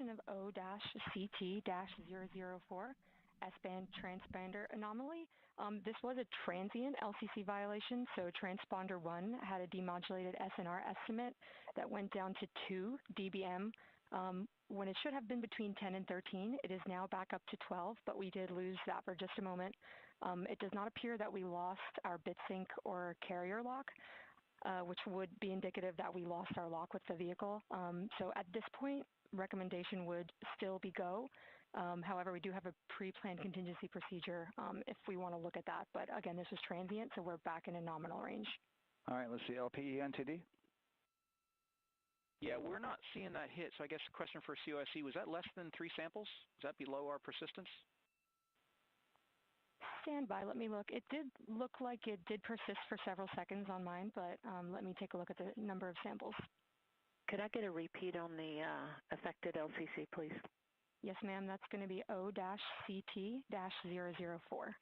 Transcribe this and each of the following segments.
violation of O-CT-004, S-band transponder anomaly. This was a transient LCC violation, so transponder 1 had a demodulated SNR estimate that went down to 2 dBm when it should have been between 10 and 13. It is now back up to 12, but we did lose that for just a moment. It does not appear that we lost our bit sync or carrier lock, which would be indicative that we lost our lock with the vehicle. So at this point, recommendation would still be go. However, we do have a pre-planned contingency procedure if we want to look at that. But again, this is transient, so we're back in a nominal range. All right, let's see, LPE NTD. Yeah, we're not seeing that hit. So I guess the question for COSE, was that less than 3 samples? Is that below our persistence? Stand by, let me look. It did look like it did persist for several seconds on mine, but let me take a look at the number of samples. Could I get a repeat on the affected LCC, please? Yes, ma'am. That's going to be O-CT-004.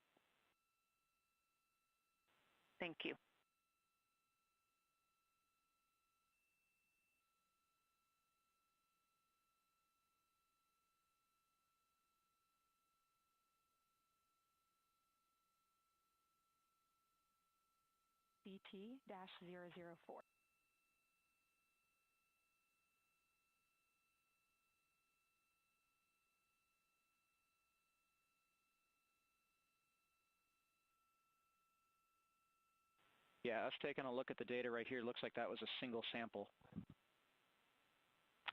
Thank you. CT-004. Yeah, us taking a look at the data right here, looks like that was a single sample.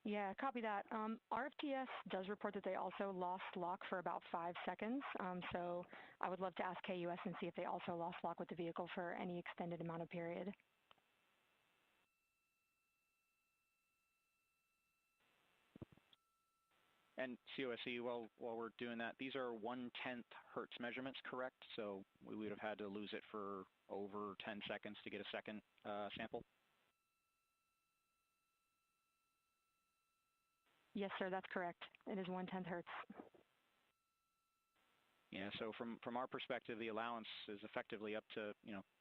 Yeah, copy that. RFTS does report that they also lost lock for about 5 seconds. So I would love to ask KUS and see if they also lost lock with the vehicle for any extended amount of period. And COSE, while we're doing that, these are 1/10 hertz measurements, correct? So we would have had to lose it for over 10 seconds to get a second sample? Yes, sir, that's correct. It is 1/10 hertz. Yeah, so from our perspective, the allowance is effectively up to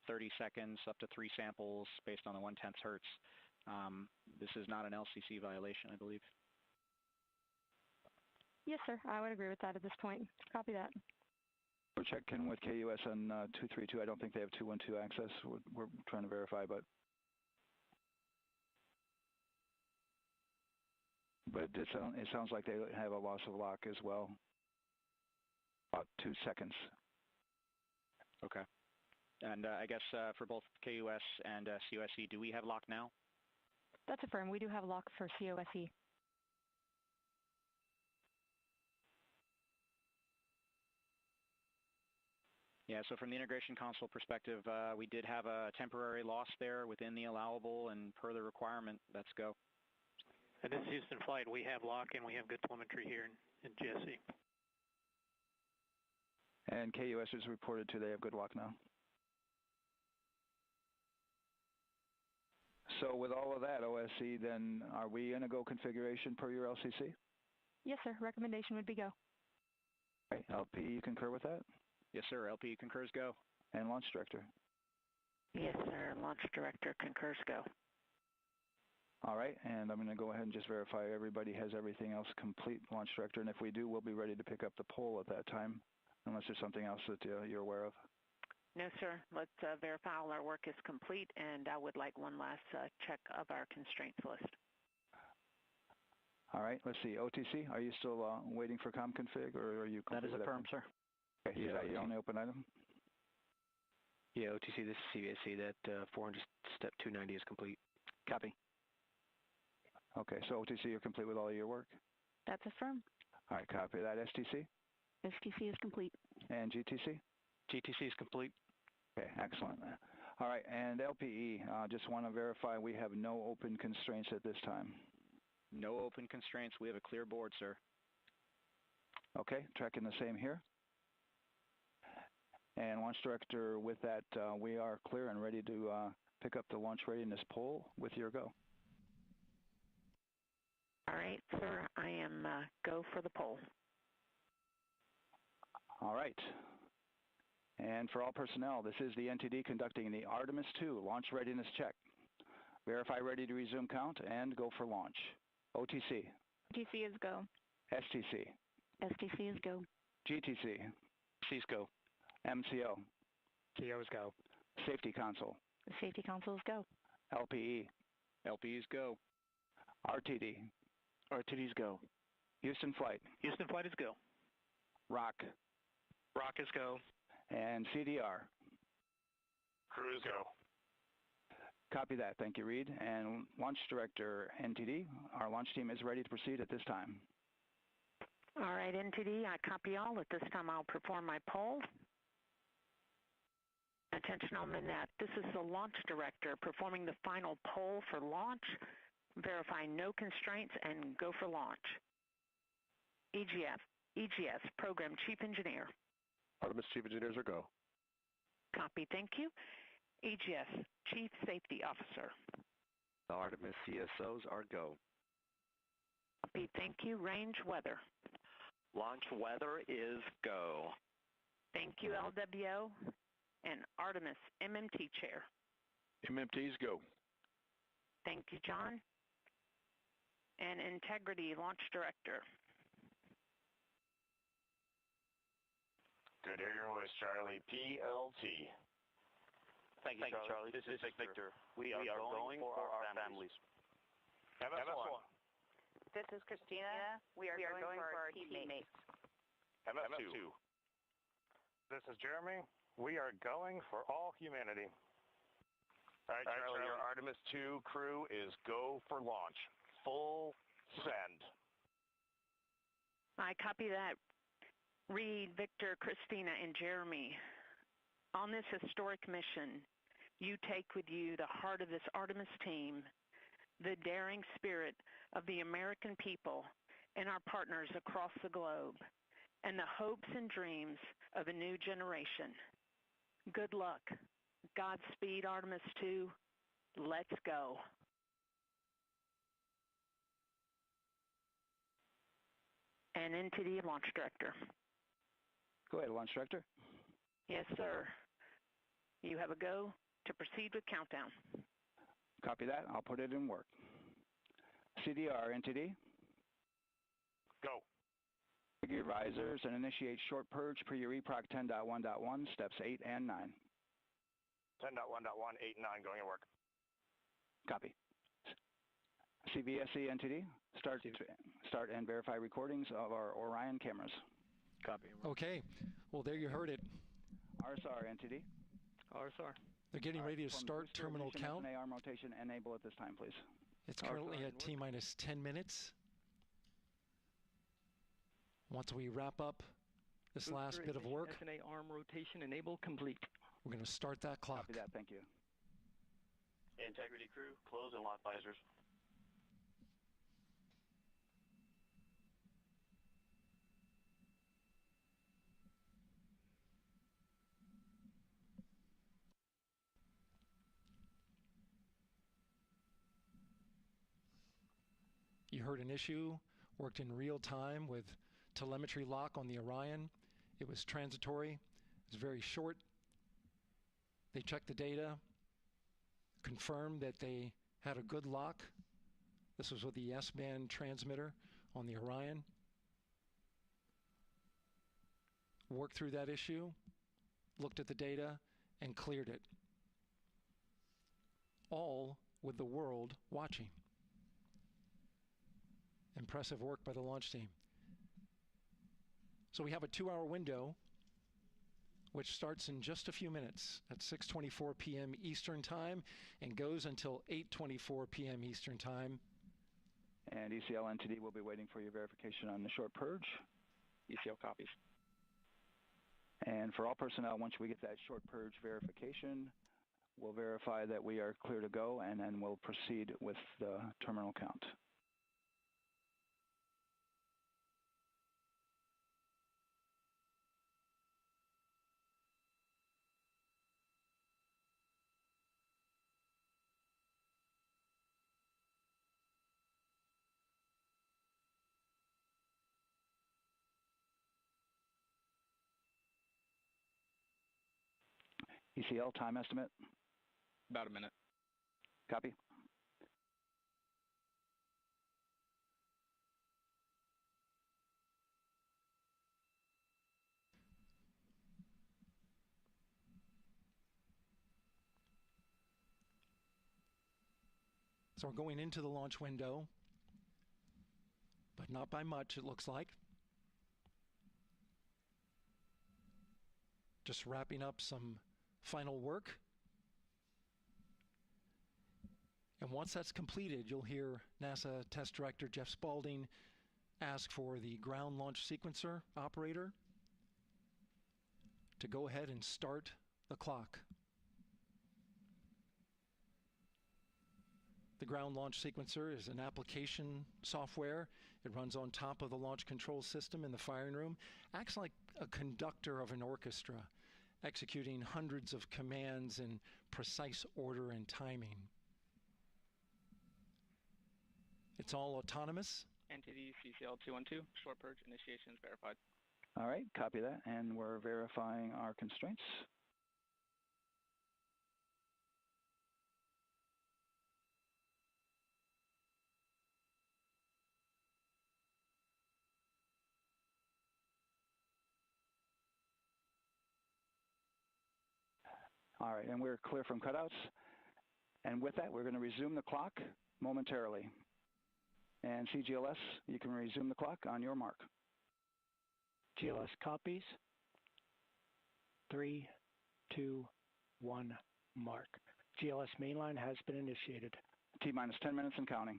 30 seconds, up to 3 samples based on the 1/10 hertz. This is not an LCC violation, I believe. Yes, sir, I would agree with that at this point. Copy that. We're checking with KUS on 232. I don't think they have 212 access. We're trying to verify, but it sounds like they have a loss of lock as well. About 2 seconds. Okay. And I guess for both KUS and COSE, do we have lock now? That's affirmed. We do have lock for COSE. Yeah, so from the integration console perspective, we did have a temporary loss there within the allowable, and per the requirement, let's go. And this is Houston Flight. We have lock and we have good telemetry here in GSE. And KUS is reported too. They have good lock now. So with all of that, OSC, then are we in a go configuration per your LCC? Yes, sir. Recommendation would be go. Okay. LP, you concur with that? Yes, sir. LP concurs go. And Launch Director? Yes, sir. Launch Director concurs go. All right, and I'm going to go ahead and just verify everybody has everything else complete, Launch Director, and if we do, we'll be ready to pick up the poll at that time, unless there's something else that you're aware of. No, sir. Let's verify all our work is complete, and I would like one last check of our constraints list. All right, let's see. OTC, are you still waiting for ComConfig, or are you? That is affirmed, sir. Okay, is that your only open item? Yeah, OTC, this is CVSC. That 400 step 290 is complete. Copy. Okay, so OTC, you're complete with all of your work? That's affirmed. All right, copy that. STC? STC is complete. And GTC? GTC is complete. Okay, excellent. All right, and LPE, just want to verify we have no open constraints at this time. No open constraints. We have a clear board, sir. Okay, tracking the same here. And Launch Director, with that, we are clear and ready to pick up the launch readiness poll with your go. All right, sir. I am go for the poll. All right. And for all personnel, this is the NTD conducting the Artemis II launch readiness check. Verify ready to resume count and go for launch. OTC, GTC is go. STC, STC is go. GTC, C's go. MCO, TO's go. Safety Council, The Safety Council is go. LPE, LPs go. RTD, RTD's go. Houston Flight, Houston Flight is go. ROC, Rock is go. and CDR. Crew is go. Copy that. Thank you, Reed. And Launch Director NTD, our launch team is ready to proceed at this time. All right, NTD, I copy all. At this time, I'll perform my poll. Attention on the net. This is the launch director performing the final poll for launch. Verify no constraints and go for launch. EGS, Program Chief Engineer. Artemis Chief Engineers are go. Copy, thank you. EGS, Chief Safety Officer. The Artemis CSOs are go. Copy, thank you. Range Weather. Launch weather is go. Thank you, LWO. And Artemis MMT Chair. MMTs go. Thank you, John. And Integrity Launch Director. Good Airways, Charlie. PLT. Thank you, Charlie. This is Victor. We are going for our families. MS1. This is Christina. We are going for our teammates. MS2. This is Jeremy. We are going for all humanity. All right, Charlie, your Artemis II crew is go for launch. Full send. I copy that. Reed, Victor, Christina, and Jeremy. On this historic mission, you take with you the heart of this Artemis team, the daring spirit of the American people and our partners across the globe, and the hopes and dreams of a new generation. Good luck. Godspeed, Artemis II. Let's go. And NTD Launch Director. Go ahead, Launch Director. Yes, sir. You have a go to proceed with countdown. Copy that. I'll put it in work. CDR, NTD. Go. Your risers and initiate short purge per your EPROC 10.1.1, steps 8 and 9. 10.1.1, 8 and 9 going to work. Copy. CVSE NTD, start and verify recordings of our Orion cameras. Copy. Okay. Well, there you heard it. RSR NTD. RSR. They're getting ready to start terminal count. SNA arm rotation enable at this time, please. It's currently at T-minus 10 minutes. Once we wrap up this last bit of work, SNA arm rotation enable complete. we're going to start that clock. Copy that. Thank you. Integrity crew, close and lock visors. You heard an issue, worked in real time with telemetry lock on the Orion. It was transitory. It was very short. They checked the data, confirmed that they had a good lock. This was with the S-band transmitter on the Orion. Worked through that issue, looked at the data, and cleared it. All with the world watching. Impressive work by the launch team. So we have a 2-hour window, which starts in just a few minutes at 6:24 p.m. Eastern Time and goes until 8:24 p.m. Eastern Time. And ECL NTD will be waiting for your verification on the short purge. ECL copies. And for all personnel, once we get that short purge verification, we'll verify that we are clear to go, and then we'll proceed with the terminal count. ECL time estimate? About a minute. Copy. So we're going into the launch window, but not by much, it looks like. Just wrapping up some final work. And once that's completed, you'll hear NASA Test Director Jeff Spaulding ask for the ground launch sequencer operator to go ahead and start the clock. The ground launch sequencer is an application software. It runs on top of the launch control system in the firing room, acts like a conductor of an orchestra, executing hundreds of commands in precise order and timing. It's all autonomous. Entity CCL 212, short purge initiation is verified. All right, copy that, and we're verifying our constraints. All right, and we're clear from cutouts. And with that, we're going to resume the clock momentarily. And CGLS, you can resume the clock on your mark. GLS copies. 3, 2, 1, mark. GLS mainline has been initiated. T-minus 10 minutes and counting.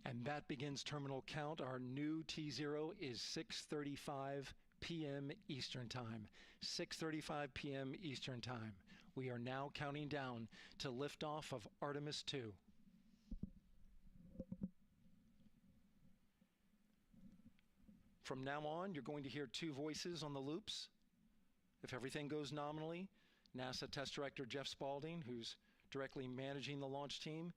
And that begins terminal count. Our new T0 is 6:35 p.m. Eastern Time. 6:35 p.m. Eastern Time. We are now counting down to liftoff of Artemis II. From now on, you're going to hear two voices on the loops. If everything goes nominally, NASA Test Director Jeff Spaulding, who's directly managing the launch team,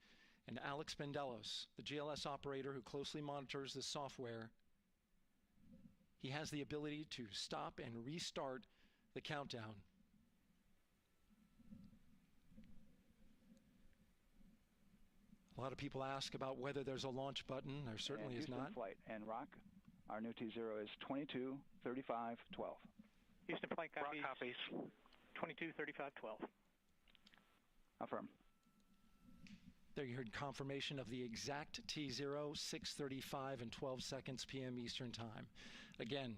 and Alex Bendelos, the GLS operator who closely monitors the software. He has the ability to stop and restart the countdown. A lot of people ask about whether there's a launch button. There certainly is not. Flight and Rock, our new T0 is 22, 35, 12. Houston flight copies. 22, 35, 12. Affirm. There you heard confirmation of the exact T0, 6:35 and 12 seconds p.m. Eastern Time. Again,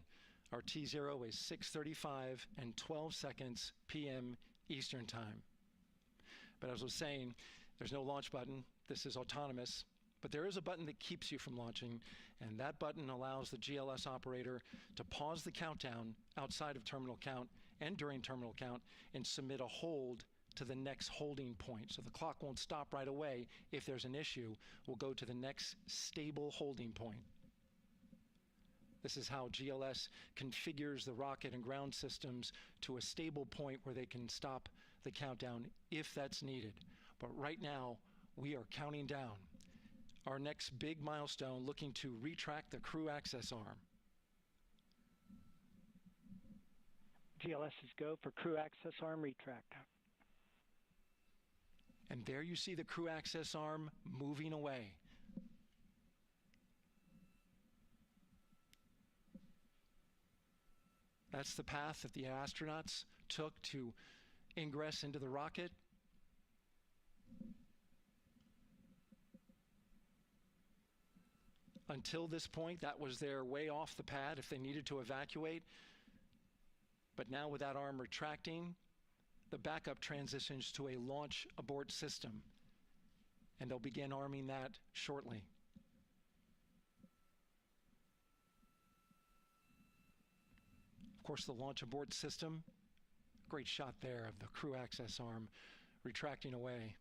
our T0 is 6:35 and 12 seconds p.m. Eastern Time. But as I was saying, there's no launch button. This is autonomous. But there is a button that keeps you from launching, and that button allows the GLS operator to pause the countdown outside of terminal count and during terminal count and submit a hold to the next holding point. So the clock won't stop right away. If there's an issue, we'll go to the next stable holding point. This is how GLS configures the rocket and ground systems to a stable point where they can stop the countdown if that's needed. But right now, we are counting down. Our next big milestone, looking to retract the crew access arm. GLS is go for crew access arm retract. And there you see the crew access arm moving away. That's the path that the astronauts took to ingress into the rocket. Until this point, that was their way off the pad if they needed to evacuate. But now with that arm retracting, the backup transitions to a launch abort system. And they'll begin arming that shortly. Of course, the launch abort system, great shot there of the crew access arm retracting away.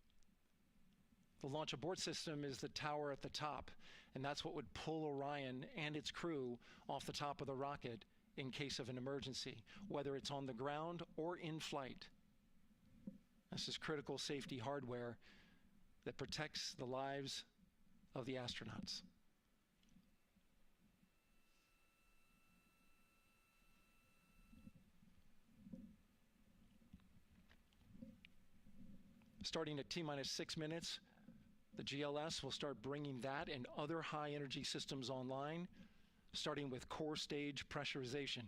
The launch abort system is the tower at the top, and that's what would pull Orion and its crew off the top of the rocket in case of an emergency, whether it's on the ground or in flight. This is critical safety hardware that protects the lives of the astronauts. Starting at T-minus 6 minutes, the GLS will start bringing that and other high-energy systems online, starting with core stage pressurization.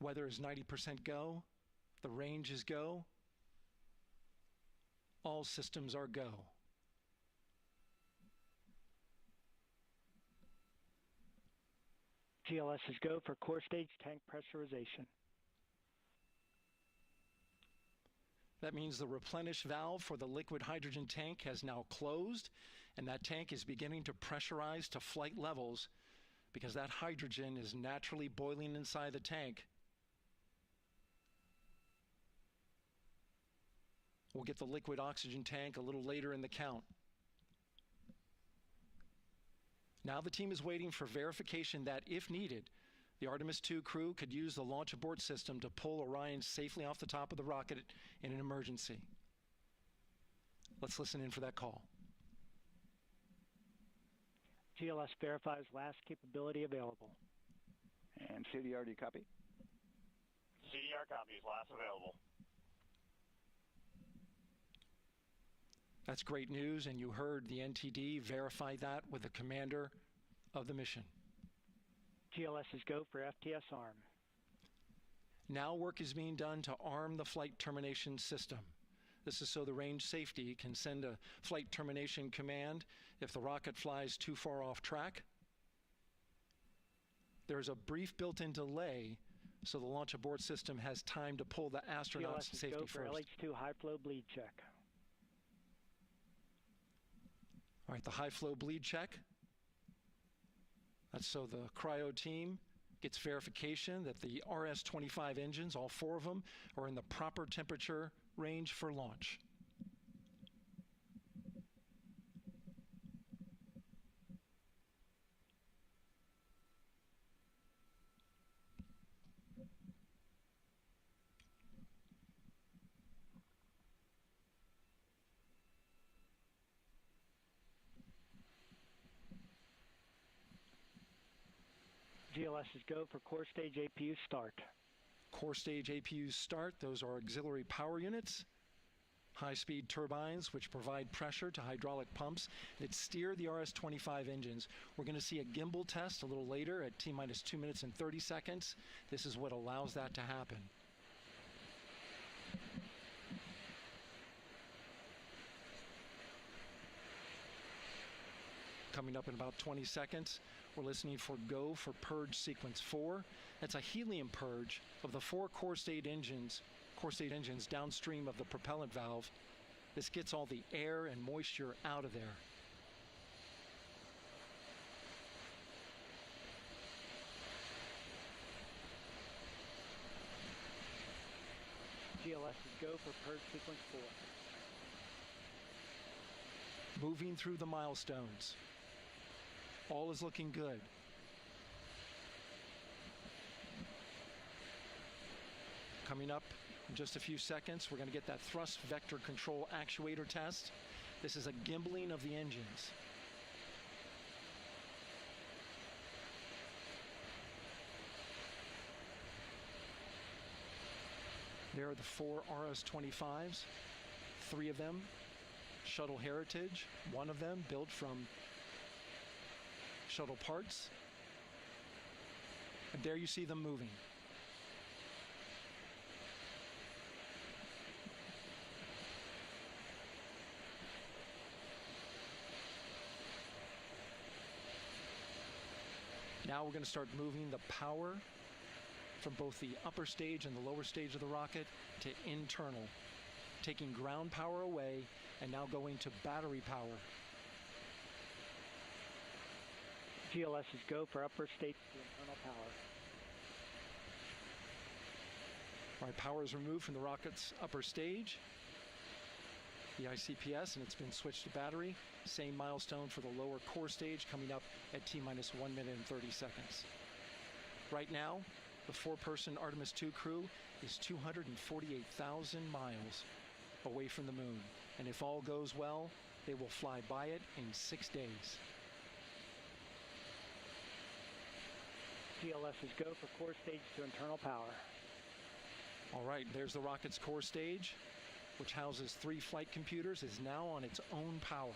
Weather is 90% go. The range is go. All systems are go. GLS is go for core stage tank pressurization. That means the replenish valve for the liquid hydrogen tank has now closed, and that tank is beginning to pressurize to flight levels because that hydrogen is naturally boiling inside the tank. We'll get the liquid oxygen tank a little later in the count. Now the team is waiting for verification that, if needed, the Artemis II crew could use the launch abort system to pull Orion safely off the top of the rocket in an emergency. Let's listen in for that call. GLS verifies last capability available. And CDR, do you copy? CDR copies, last available. That's great news, and you heard the NTD verify that with the commander of the mission. GLS is go for FTS arm. Now work is being done to arm the flight termination system. This is so the range safety can send a flight termination command if the rocket flies too far off track. There's a brief built-in delay so the launch abort system has time to pull the astronauts to safety first. GLS is go for LH2 high flow bleed check. All right, the high flow bleed check. That's so the cryo team gets verification that the RS-25 engines, all 4 of them, are in the proper temperature range for launch. GLS is go for core stage APU start. Core stage APUs start. Those are auxiliary power units, high-speed turbines which provide pressure to hydraulic pumps that steer the RS-25 engines. We're going to see a gimbal test a little later at T-minus 2 minutes and 30 seconds. This is what allows that to happen. Coming up in about 20 seconds, we're listening for go for purge sequence 4. That's a helium purge of the 4 core stage engines downstream of the propellant valve. This gets all the air and moisture out of there. GLS is go for purge sequence 4. Moving through the milestones. All is looking good. Coming up in just a few seconds, we're going to get that thrust vector control actuator test. This is a gimbaling of the engines. There are the 4 RS-25s, 3 of them shuttle heritage, 1 of them built from shuttle parts. And there you see them moving. Now we're going to start moving the power from both the upper stage and the lower stage of the rocket to internal, taking ground power away and now going to battery power. GLS is go for upper stage to internal power. All right, power is removed from the rocket's upper stage, the ICPS, and it's been switched to battery. Same milestone for the lower core stage coming up at T-minus 1 minute and 30 seconds. Right now, the 4-person Artemis II crew is 248,000 miles away from the moon. And if all goes well, they will fly by it in 6 days. GLS is go for core stage to internal power. All right, there's the rocket's core stage, which houses 3 flight computers, is now on its own power.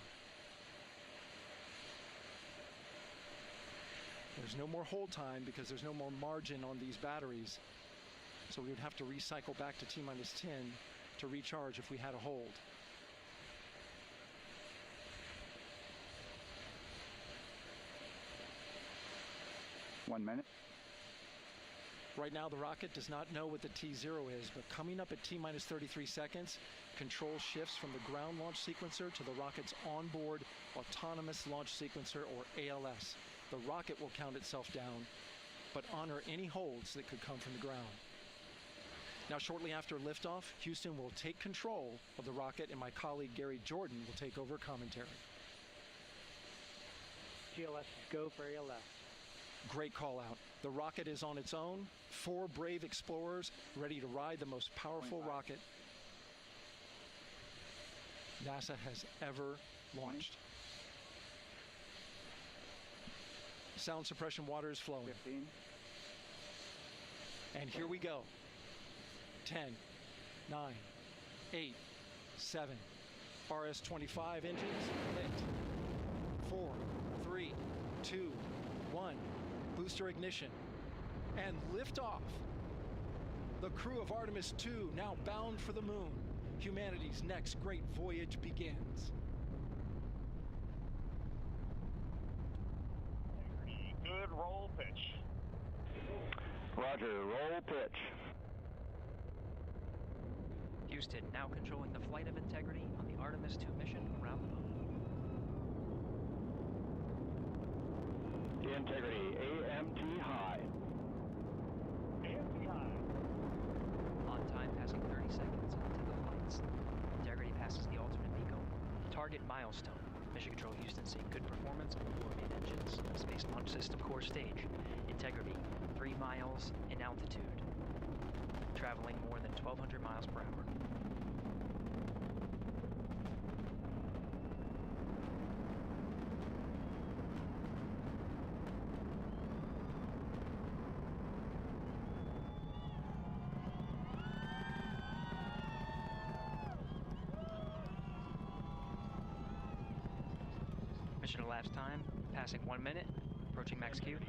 There's no more hold time because there's no more margin on these batteries. So we would have to recycle back to T-minus 10 to recharge if we had a hold. One minute. Right now, the rocket does not know what the T0 is, but coming up at T-minus 33 seconds, control shifts from the ground launch sequencer to the rocket's onboard autonomous launch sequencer, or ALS. The rocket will count itself down, but honor any holds that could come from the ground. Now, shortly after liftoff, Houston will take control of the rocket, and my colleague Gary Jordan will take over commentary. GLS, go for ALS. Great call out. The rocket is on its own. 4 brave explorers ready to ride the most powerful rocket NASA has ever launched. Sound suppression water is flowing. 15. And here we go. 10, 9, 8, 7. RS-25 engines lit. 4, 3, 2, 1. Booster ignition. And liftoff. The crew of Artemis II now bound for the moon. Humanity's next great voyage begins. Good roll pitch. Roger, roll pitch. Houston now controlling the flight of Integrity on the Artemis II mission around the moon. Integrity, AMT high. AMT high. On time, passing 30 seconds into the flights. Integrity passes the alternate beacon. Target milestone. Mission Control Houston seeing good performance on the 4 main engines. Space Launch System core stage. Integrity, 3 miles in altitude. Traveling more than 1,200 miles per hour. Mission elapsed time, passing 1 minute, approaching max Q.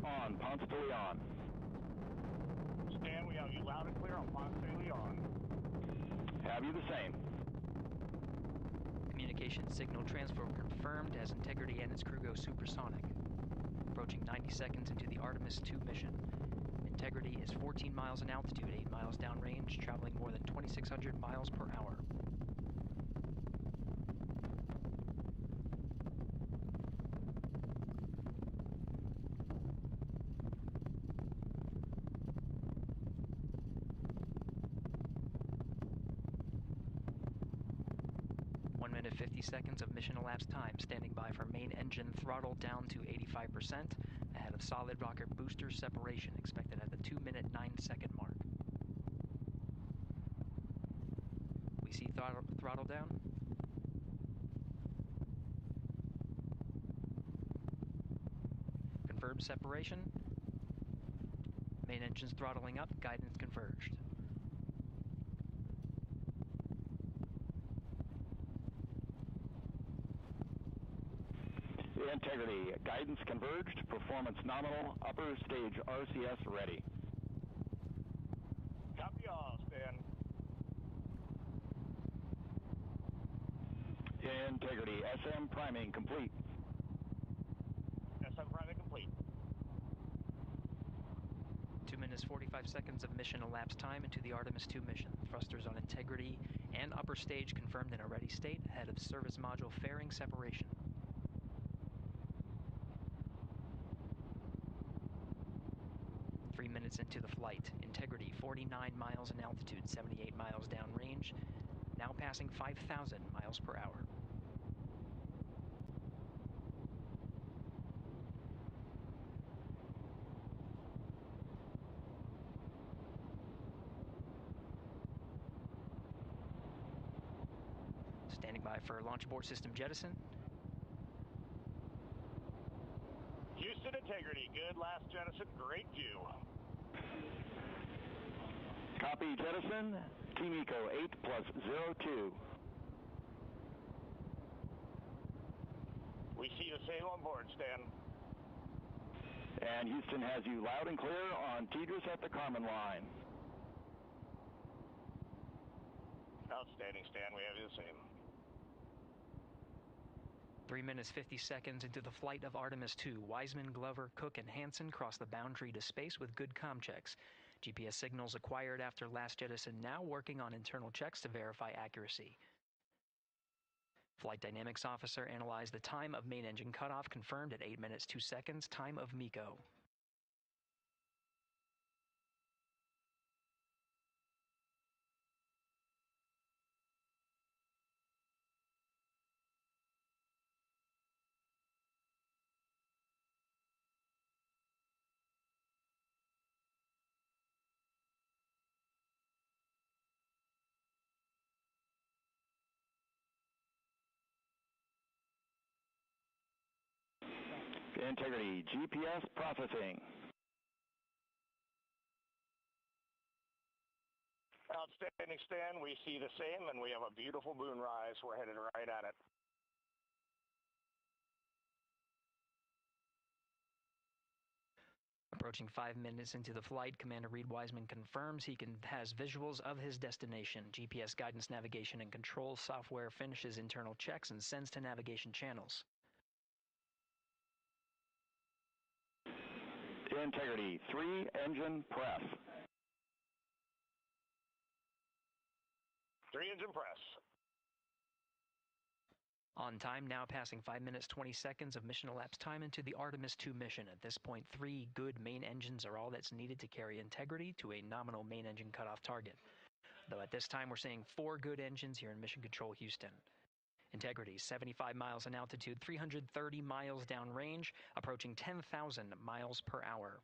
On, Ponce de Leon. Stan, we have you loud and clear on Ponce de Leon. Have you the same? Communication signal transfer confirmed as Integrity and its crew go supersonic. Approaching 90 seconds into the Artemis II mission. Integrity is 14 miles in altitude, 8 miles downrange, traveling more than 2,600 miles per hour. One minute 50 seconds of mission elapsed time, standing by for main engine throttle down to 85%, ahead of solid rocket booster separation expected at the 2-minute 9-second mark. We see throttle down. Confirmed separation. Main engines throttling up, guidance converged. Integrity, guidance converged, performance nominal, upper stage RCS ready. Copy all, Stan. Integrity, SM priming complete. SM priming complete. 2 minutes 45 seconds of mission elapsed time into the Artemis II mission. Thrusters on Integrity and upper stage confirmed in a ready state ahead of service module fairing separation. 3 minutes into the flight. Integrity 49 miles in altitude, 78 miles downrange, now passing 5,000 miles per hour. Standing by for launch abort system jettison. Houston Integrity, good last jettison, great view. Copy jettison, Team Eco 8+02. We see the same on board, Stan. And Houston has you loud and clear on Tidris at the Carmen line. Outstanding, Stan. We have you the same. 3 minutes 50 seconds into the flight of Artemis II, Wiseman, Glover, Cook, and Hansen cross the boundary to space with good comm checks. GPS signals acquired after last jettison now working on internal checks to verify accuracy. Flight Dynamics Officer analyzed the time of main engine cutoff, confirmed at 8 minutes 2 seconds, time of MECO. Integrity, GPS processing. Outstanding, Stan. We see the same, and we have a beautiful moonrise. We're headed right at it. Approaching 5 minutes into the flight, Commander Reed Wiseman confirms he has visuals of his destination. GPS guidance, navigation, and control software finishes internal checks and sends to navigation channels. Integrity, 3 engine press. 3 engine press. On time, now passing 5 minutes 20 seconds of mission elapsed time into the Artemis II mission. At this point, 3 good main engines are all that's needed to carry Integrity to a nominal main engine cutoff target. Though at this time, we're seeing 4 good engines here in Mission Control Houston. Integrity, 75 miles in altitude, 330 miles downrange, approaching 10,000 miles per hour.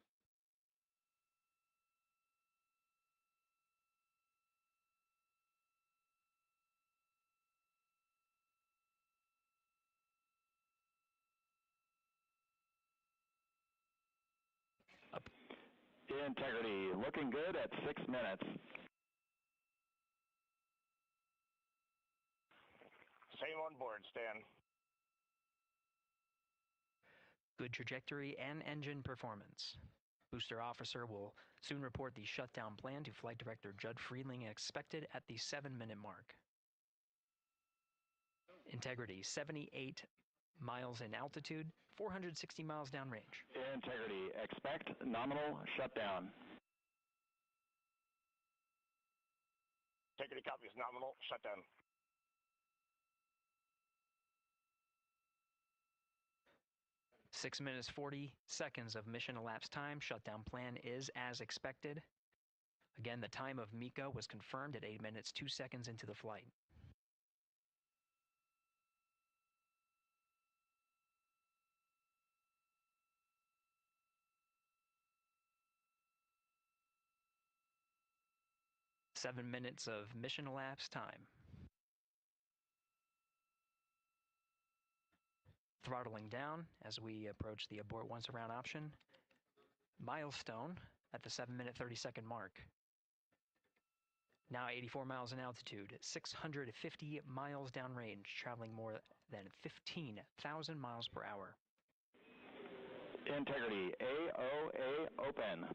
Integrity, looking good at 6 minutes. Same on board, Stan. Good trajectory and engine performance. Booster officer will soon report the shutdown plan to Flight Director Judd Friedling, expected at the 7-minute mark. Integrity, 78 miles in altitude, 460 miles downrange. Integrity, expect nominal shutdown. Integrity copies, nominal shutdown. Six minutes 40 seconds of mission elapsed time. Shutdown plan is as expected. Again, the time of MECO was confirmed at 8 minutes 2 seconds into the flight. Seven minutes of mission elapsed time. Throttling down as we approach the abort once around option. Milestone at the 7-minute 30-second mark. Now 84 miles in altitude, 650 miles downrange, traveling more than 15,000 miles per hour. Integrity, AOA open.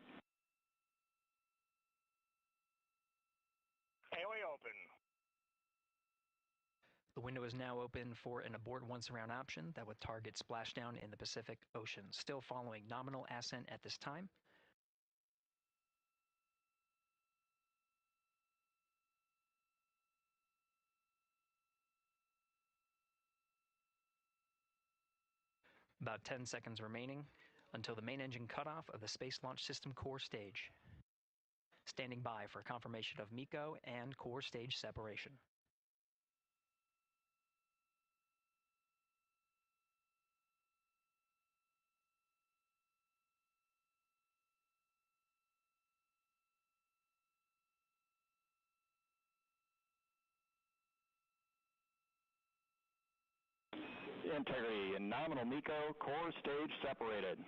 AOA open. The window is now open for an abort once around option that would target splashdown in the Pacific Ocean. Still following nominal ascent at this time. About 10 seconds remaining until the main engine cutoff of the Space Launch System core stage. Standing by for confirmation of MECO and core stage separation. Integrity and nominal MECO, core stage separated.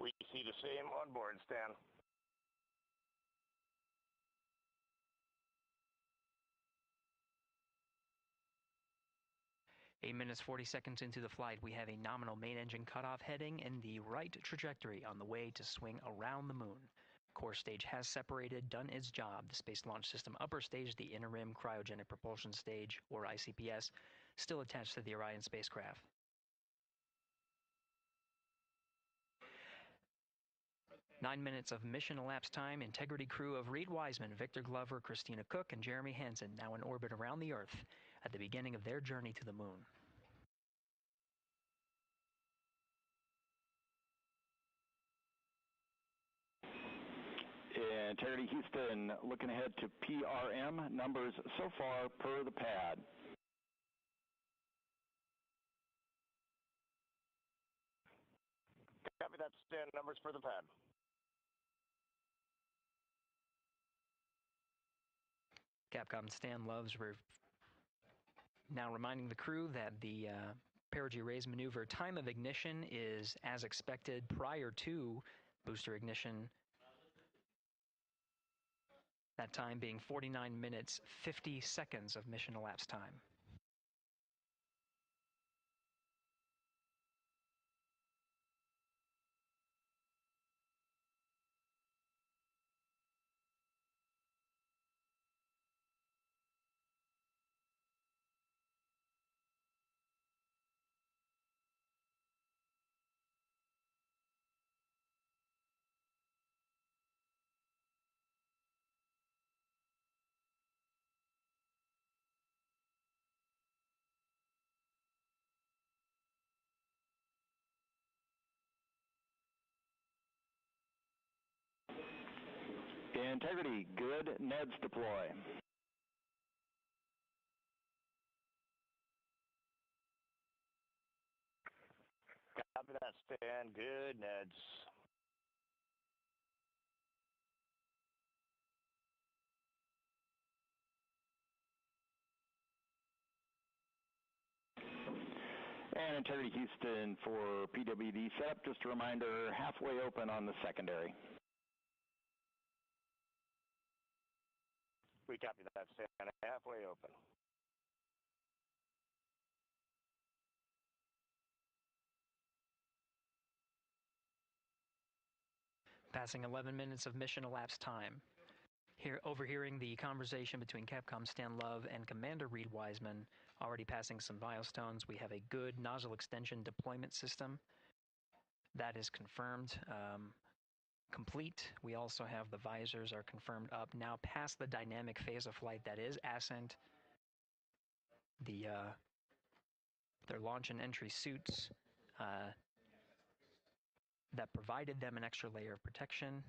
We see the same on board, Stan. 8 minutes 40 seconds into the flight, we have a nominal main engine cutoff heading in the right trajectory on the way to swing around the moon. Core stage has separated, done its job. The Space Launch System upper stage, the interim cryogenic propulsion stage, or ICPS, still attached to the Orion spacecraft. Nine minutes of mission elapsed time. Integrity crew of Reed Wiseman, Victor Glover, Christina Cook, and Jeremy Hansen now in orbit around the Earth at the beginning of their journey to the moon. Integrity Houston, looking ahead to PRM numbers so far per the pad. Copy that, Stan. Numbers for the pad. Capcom Stan Loves now reminding the crew that the perigee raise maneuver time of ignition is as expected prior to booster ignition. That time being 49 minutes, 50 seconds of mission elapsed time. Integrity, good. NEDs deploy. Copy that, Stan. Good, Neds. And Integrity Houston for PWD setup. Just a reminder, halfway open on the secondary. We copy that, Stan. Halfway open. Passing 11 minutes of mission elapsed time. Here, overhearing the conversation between Capcom Stan Love and Commander Reed Wiseman, already passing some milestones. We have a good nozzle extension deployment system. That is confirmed. Complete. We also have the visors are confirmed up. Now past the dynamic phase of flight, that is ascent. Their launch and entry suits that provided them an extra layer of protection.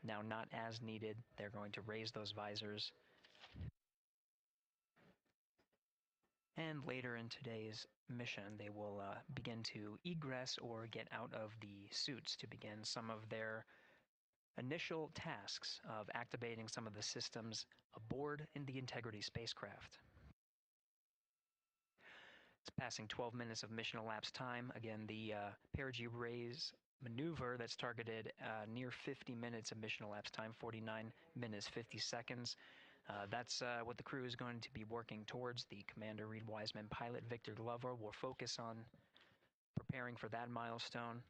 Now not as needed. They're going to raise those visors. And later in today's mission, they will begin to egress or get out of the suits to begin some of their initial tasks of activating some of the systems aboard in the Integrity spacecraft. It's passing 12 minutes of mission elapsed time. Again, the perigee raise maneuver that's targeted near 50 minutes of mission elapsed time, 49 minutes, 50 seconds. That's what the crew is going to be working towards. The Commander Reed Wiseman, pilot Victor Glover will focus on preparing for that milestone.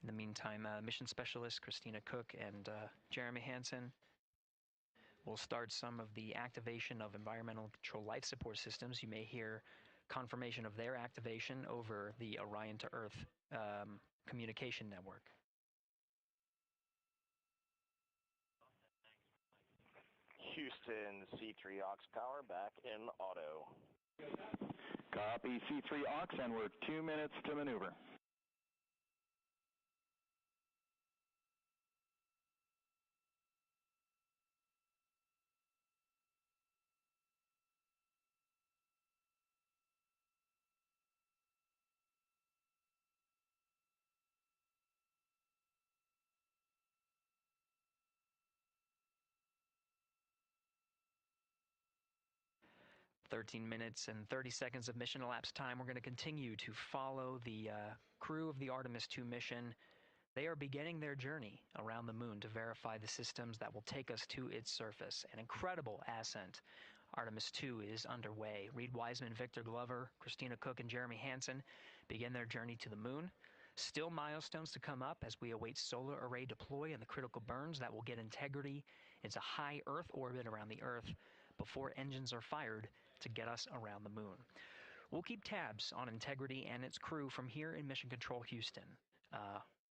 In the meantime, mission specialist Christina Cook and Jeremy Hansen will start some of the activation of environmental control life support systems. You may hear confirmation of their activation over the Orion to Earth communication network. Houston, C3 aux power back in auto. Copy C3 aux, and we're 2 minutes to maneuver. "13 minutes and 30 seconds of mission elapsed time. We're going to continue to follow the crew of the Artemis II mission They are beginning their journey around the moon to verify the systems that will take us to its surface. An incredible ascent. Artemis II is underway. Reed Wiseman, Victor Glover, Christina Cook, and Jeremy Hansen begin their journey to the moon. Still milestones to come up as we await solar array deploy and the critical burns that will get Integrity into high Earth orbit around the Earth before engines are fired to get us around the moon. We'll keep tabs on Integrity and its crew from here in Mission Control Houston.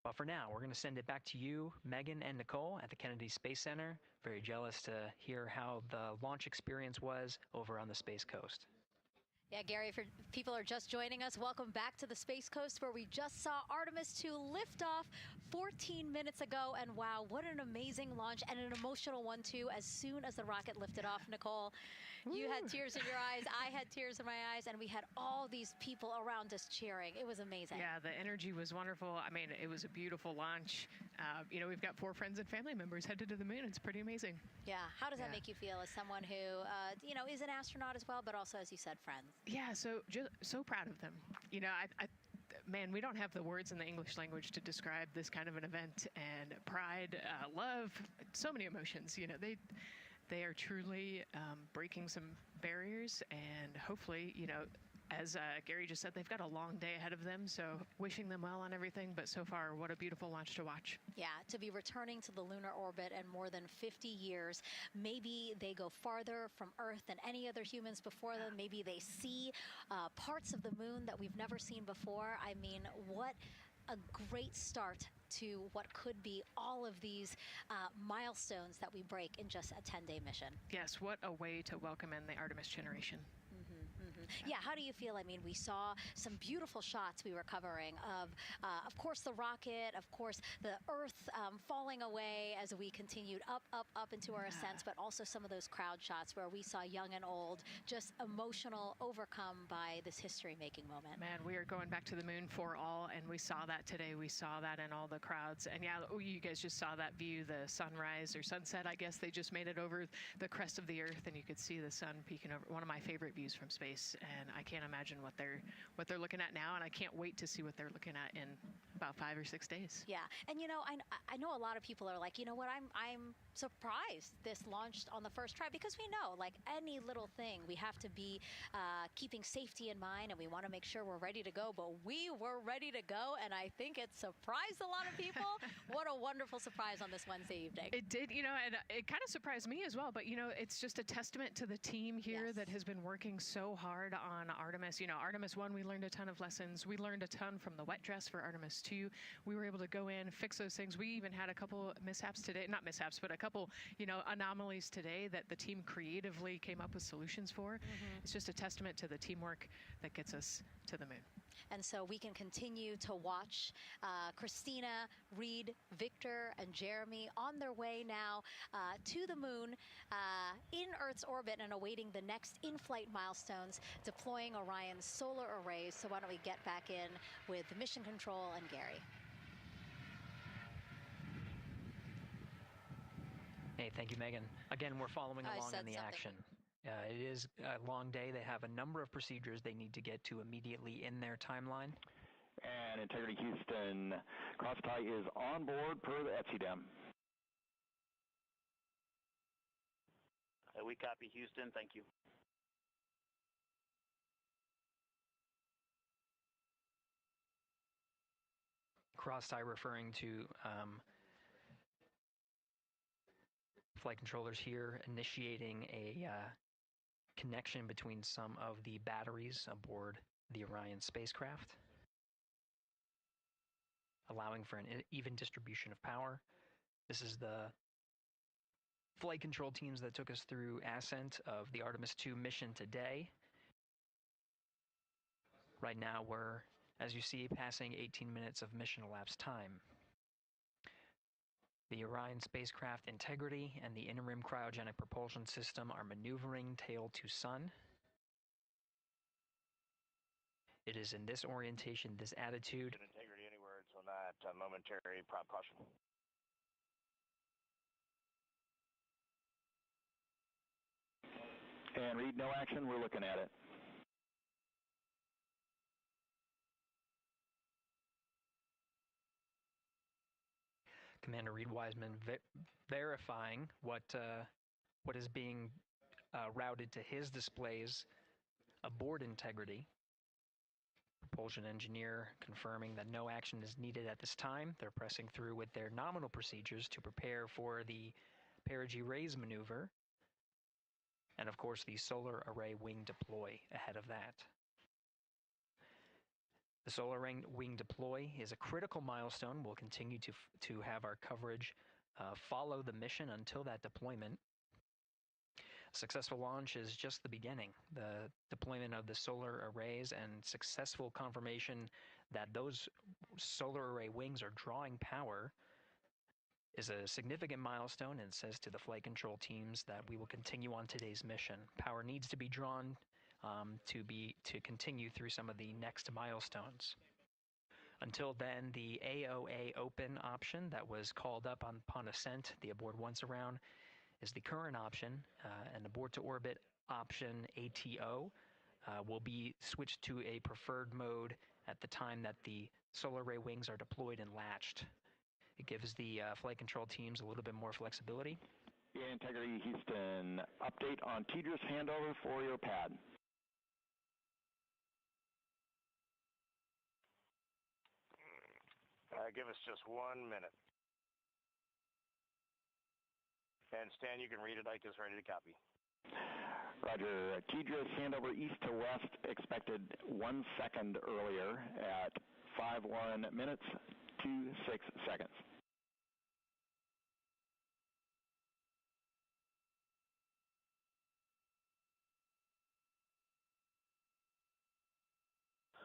But for now, we're going to send it back to you, Megan and Nicole at the Kennedy Space Center. Very jealous to hear how the launch experience was over on the Space Coast. Yeah, Gary, if people are just joining us, welcome back to the Space Coast, where we just saw Artemis II lift off 14 minutes ago. And wow, what an amazing launch, and an emotional one, too, as soon as the rocket lifted off. Nicole, you had tears in your eyes, I had tears in my eyes, and we had all these people around us cheering. It was amazing. Yeah, the energy was wonderful. I mean, it was a beautiful launch. We've got 4 friends and family members headed to the moon. It's pretty amazing. Yeah. How does that make you feel as someone who, is an astronaut as well, but also, as you said, friends? Yeah, so proud of them. Man, we don't have the words in the English language to describe this kind of an event, and pride, love, so many emotions. They are truly breaking some barriers, and hopefully, as Gary just said, they've got a long day ahead of them, so wishing them well on everything. But so far, what a beautiful launch to watch. Yeah, to be returning to the lunar orbit in more than 50 years. Maybe they go farther from Earth than any other humans before them. Maybe they see parts of the moon that we've never seen before. I mean, what a great start to what could be all of these milestones that we break in just a 10-day mission. Yes, what a way to welcome in the Artemis generation. Yeah, how do you feel? I mean, we saw some beautiful shots we were covering of course, the rocket, of course, the Earth falling away as we continued up into our ascents, but also some of those crowd shots where we saw young and old, just emotional, overcome by this history-making moment. Man, we are going back to the moon for all, and we saw that today. We saw that in all the crowds. And yeah, you guys just saw that view, the sunrise or sunset, I guess. They just made it over the crest of the Earth, and you could see the sun peeking over. One of my favorite views from space. And I can't imagine what they're looking at now, and I can't wait to see what they're looking at in about 5 or 6 days. Yeah, and I know a lot of people are like, you know what, I'm surprised this launched on the first try, because we know, like any little thing, we have to be keeping safety in mind, and we want to make sure we're ready to go. But we were ready to go, and I think it surprised a lot of people. What a wonderful surprise on this Wednesday evening. It did, and it kind of surprised me as well. But it's just a testament to the team here that has been working so hard on Artemis. Artemis 1, we learned a ton of lessons. We learned a ton from the wet dress for Artemis 2. We were able to go in, fix those things. We even had a couple mishaps today, not mishaps, but a couple, anomalies today that the team creatively came up with solutions for. It's just a testament to the teamwork that gets us to the moon. And so we can continue to watch Christina, Reed, Victor, and Jeremy on their way now to the moon in Earth's orbit and awaiting the next in-flight milestones, deploying Orion's solar arrays. So why don't we get back in with Mission Control and Gary. Hey, thank you, Megan. Again, we're following along in the action. It is a long day. They have a number of procedures they need to get to immediately in their timeline. And Integrity Houston, cross-tie is on board per the ETSI-DEM. We copy, Houston. Thank you. Cross-tie referring to flight controllers here initiating a connection between some of the batteries aboard the Orion spacecraft, allowing for an even distribution of power. This is the flight control teams that took us through ascent of the Artemis II mission today. Right now we're, as you see, passing 18 minutes of mission elapsed time. The Orion spacecraft Integrity and the interim cryogenic propulsion system are maneuvering tail to sun. It is in this orientation, this attitude. Integrity anywhere, it's on that momentary prop caution. And Reed, no action, we're looking at it. Commander Reed Wiseman verifying what is being routed to his displays aboard Integrity. Propulsion engineer confirming that no action is needed at this time. They're pressing through with their nominal procedures to prepare for the perigee raise maneuver. And of course, the solar array wing deploy ahead of that. The solar wing deploy is a critical milestone. We'll continue to have our coverage follow the mission until that deployment. A successful launch is just the beginning. The deployment of the solar arrays and successful confirmation that those solar array wings are drawing power is a significant milestone and says to the flight control teams that we will continue on today's mission. Power needs to be drawn to continue through some of the next milestones. Until then, the AOA open option that was called up upon ascent, the abort once around, is the current option, and abort to orbit option ATO will be switched to a preferred mode at the time that the solar array wings are deployed and latched. It gives the flight control teams a little bit more flexibility. Integrity Houston, update on TDRS handover for your pad. Give us just 1 minute. And Stan, you can read it. Ike is ready to copy. Roger. TDRS handover east to west expected 1 second earlier at 5:1 minutes, 26 seconds.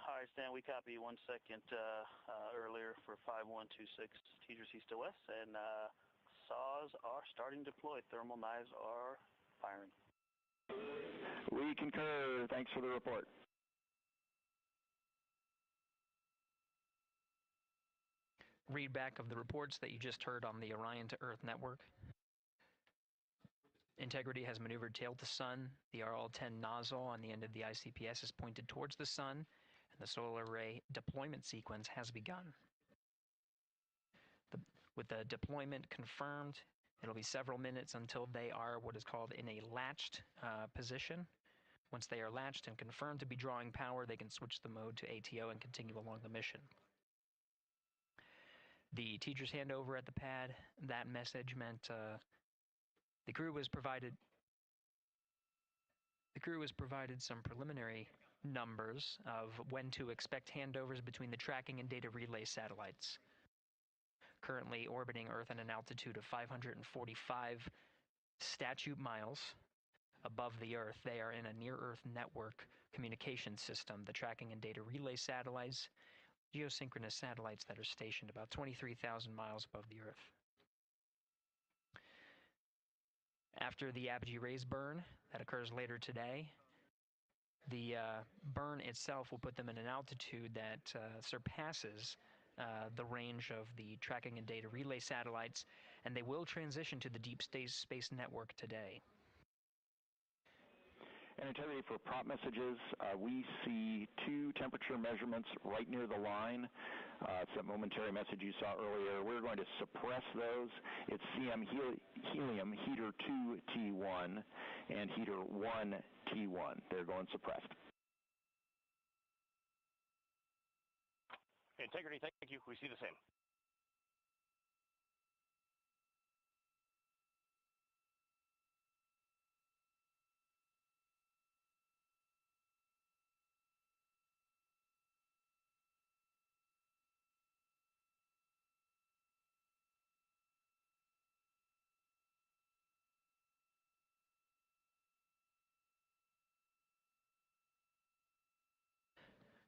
Hi, Stan. We copy 1 second earlier for 5126 TDRS east to west, and saws are starting to deploy. Thermal knives are firing. We concur. Thanks for the report. Read back of the reports that you just heard on the Orion to Earth network. Integrity has maneuvered tail to sun. The RL-10 nozzle on the end of the ICPS is pointed towards the sun, and the solar array deployment sequence has begun. With the deployment confirmed, it'll be several minutes until they are what is called in a latched position. Once they are latched and confirmed to be drawing power, they can switch the mode to ATO and continue along the mission. The teacher's handover at the pad, that message meant the crew was provided some preliminary numbers of when to expect handovers between the tracking and data relay satellites. Currently orbiting Earth at an altitude of 545 statute miles above the Earth, they are in a near-Earth network communication system. The tracking and data relay satellites, geosynchronous satellites that are stationed about 23,000 miles above the Earth. After the apogee raise burn that occurs later today, the burn itself will put them in an altitude that surpasses the range of the tracking and data relay satellites, and they will transition to the deep space network today. And Integrity, for prop messages, we see 2 temperature measurements right near the line. It's that momentary message you saw earlier. We're going to suppress those. It's CM helium heater 2 T1 and heater 1 T1. They're going suppressed. Integrity, thank you. We see the same.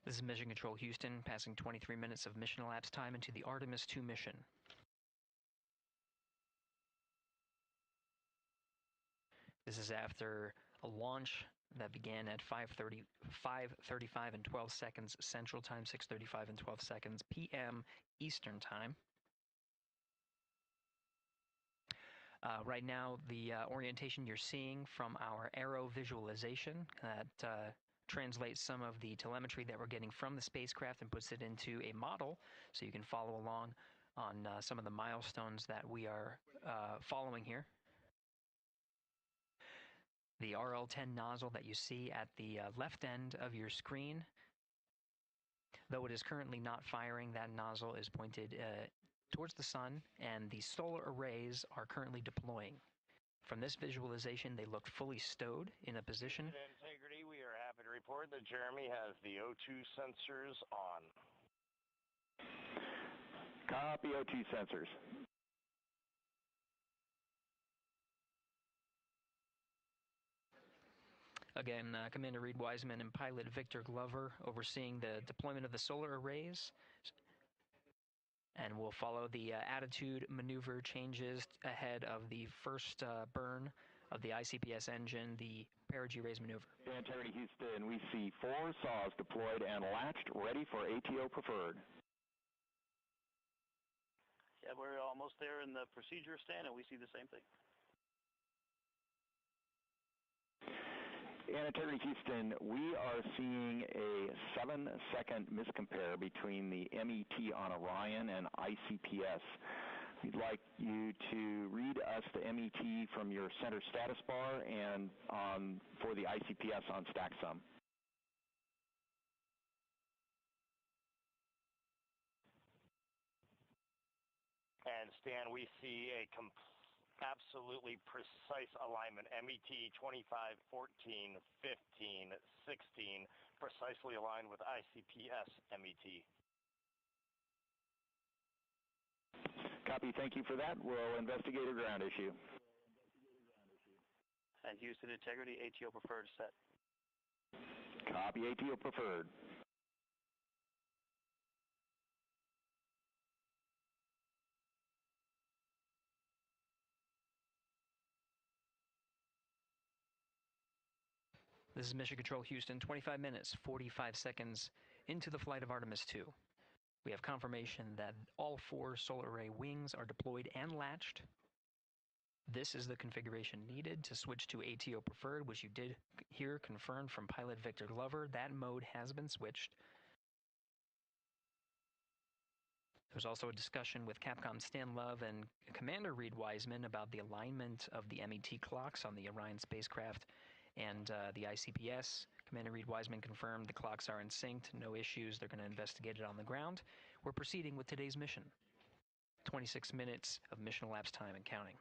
This is Mission Control Houston, passing 23 minutes of mission elapsed time into the Artemis II mission. This is after a launch that began at 5:35 and 12 seconds Central Time, 6:35 and 12 seconds p.m. Eastern Time. Right now, the orientation you're seeing from our aero visualization that translates some of the telemetry that we're getting from the spacecraft and puts it into a model so you can follow along on some of the milestones that we are following here. The RL-10 nozzle that you see at the left end of your screen, though it is currently not firing, that nozzle is pointed towards the sun, and the solar arrays are currently deploying. From this visualization, they look fully stowed in a position. Integrity, we are happy to report that Jeremy has the O2 sensors on. Copy O2 sensors. Again, Commander Reed Wiseman and Pilot Victor Glover overseeing the deployment of the solar arrays. And we'll follow the attitude maneuver changes ahead of the first burn of the ICPS engine, the perigee raise maneuver. Integrity Houston, we see 4 saws deployed and latched, ready for ATO preferred. Yeah, we're almost there in the procedure stand, and we see the same thing. And Integrity Houston, we are seeing a 7-second miscompare between the MET on Orion and ICPS. We'd like you to read us the MET from your center status bar and for the ICPS on StackSum. And Stan, we see a absolutely precise alignment. MET 25, 14, 15, 16, precisely aligned with ICPS MET. Copy, thank you for that. We'll investigate a ground issue. And Houston Integrity, ATO preferred set. Copy, ATO preferred. This is Mission Control Houston, 25 minutes, 45 seconds into the flight of Artemis II. We have confirmation that all 4 solar array wings are deployed and latched. This is the configuration needed to switch to ATO preferred, which you did hear confirmed from Pilot Victor Glover. That mode has been switched. There's also a discussion with Capcom Stan Love and Commander Reed Wiseman about the alignment of the MET clocks on the Orion spacecraft and the ICPS. Commander Reed Wiseman confirmed the clocks are in sync, no issues. They're going to investigate it on the ground. We're proceeding with today's mission. 26 minutes of mission elapsed time and counting.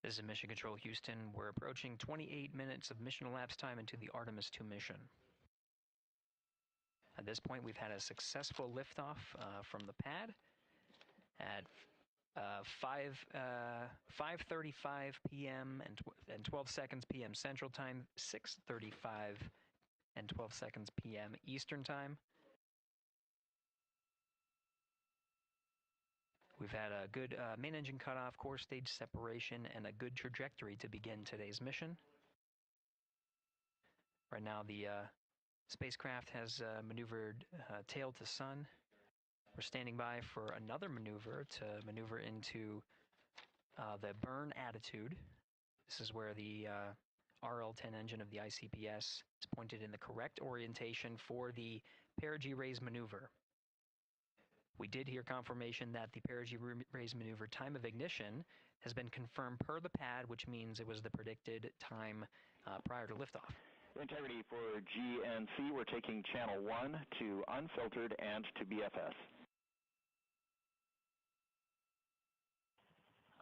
This is Mission Control Houston. We're approaching 28 minutes of mission elapsed time into the Artemis II mission. At this point, we've had a successful liftoff from the pad at 5:35 p.m. and 12 seconds p.m. Central Time, 6:35 and 12 seconds p.m. Eastern Time. We've had a good main engine cutoff, core stage separation, and a good trajectory to begin today's mission. Right now, the spacecraft has maneuvered tail to sun. We're standing by for another maneuver to maneuver into the burn attitude. This is where the RL-10 engine of the ICPS is pointed in the correct orientation for the perigee raise maneuver. We did hear confirmation that the perigee raise maneuver time of ignition has been confirmed per the pad, which means it was the predicted time prior to liftoff. Integrity for GNC, we're taking channel 1 to unfiltered and to BFS.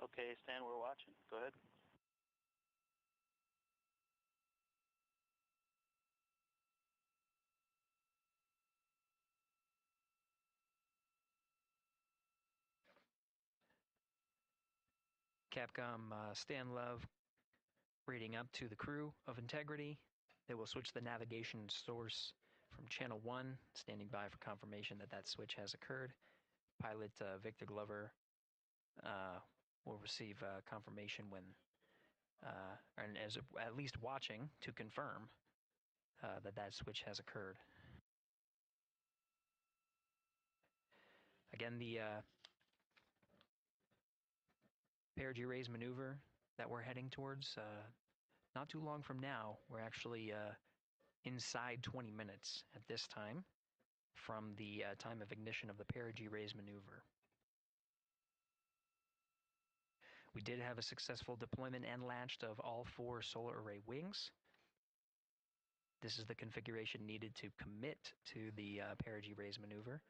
Okay, Stan, we're watching. Go ahead. Capcom Stan Love reading up to the crew of Integrity. They will switch the navigation source from channel 1, standing by for confirmation that that switch has occurred. Pilot Victor Glover will receive confirmation when, and as at least watching to confirm that that switch has occurred. Again, the perigee raise maneuver that we're heading towards, not too long from now, we're actually inside 20 minutes at this time from the time of ignition of the perigee raise maneuver. We did have a successful deployment and latched of all 4 solar array wings. This is the configuration needed to commit to the perigee raise maneuver.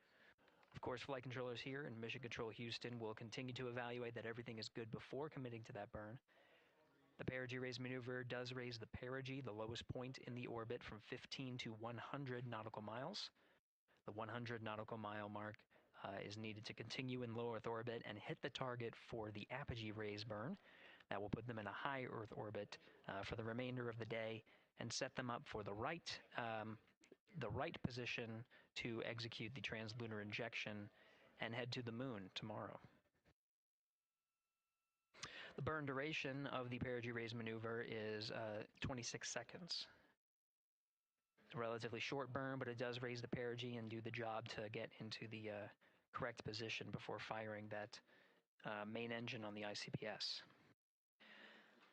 Of course, flight controllers here in Mission Control Houston will continue to evaluate that everything is good before committing to that burn. The perigee raise maneuver does raise the perigee, the lowest point in the orbit, from 15 to 100 nautical miles. The 100 nautical mile mark is needed to continue in low Earth orbit and hit the target for the apogee raise burn. That will put them in a high Earth orbit for the remainder of the day and set them up for the right position to execute the translunar injection and head to the moon tomorrow. The burn duration of the perigee raise maneuver is 26 seconds. It's a relatively short burn, but it does raise the perigee and do the job to get into the correct position before firing that main engine on the ICPS.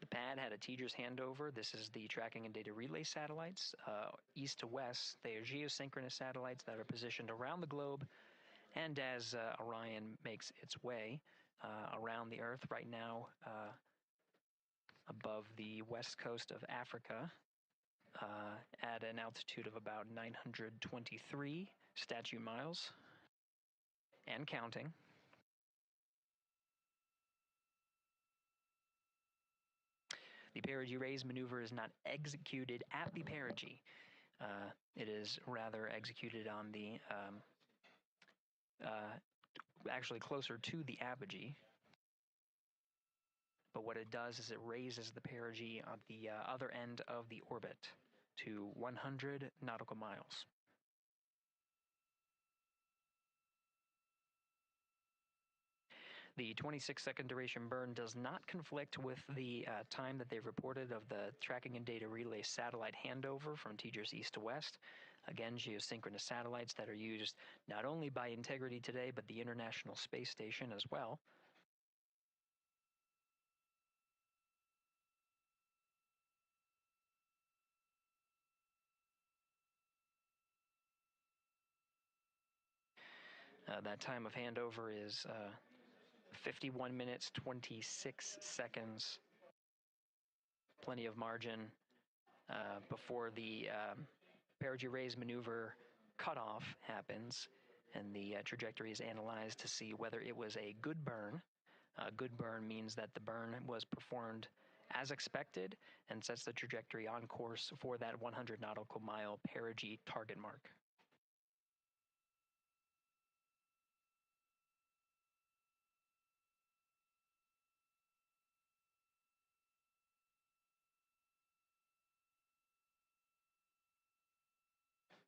The pad had a TDRS handover. This is the tracking and data relay satellites. East to west, they are geosynchronous satellites that are positioned around the globe. And as Orion makes its way around the Earth right now, above the west coast of Africa, at an altitude of about 923 statute miles, and counting. The perigee raise maneuver is not executed at the perigee. It is rather executed on the, actually closer to the apogee. But what it does is it raises the perigee on the other end of the orbit to 100 nautical miles. The 26-second duration burn does not conflict with the time that they've reported of the tracking and data relay satellite handover from TDRS east to west. Again, geosynchronous satellites that are used not only by Integrity today, but the International Space Station as well. That time of handover is 51 minutes, 26 seconds. Plenty of margin before the perigee raise maneuver cutoff happens, and the trajectory is analyzed to see whether it was a good burn. A good burn means that the burn was performed as expected and sets the trajectory on course for that 100 nautical mile perigee target mark.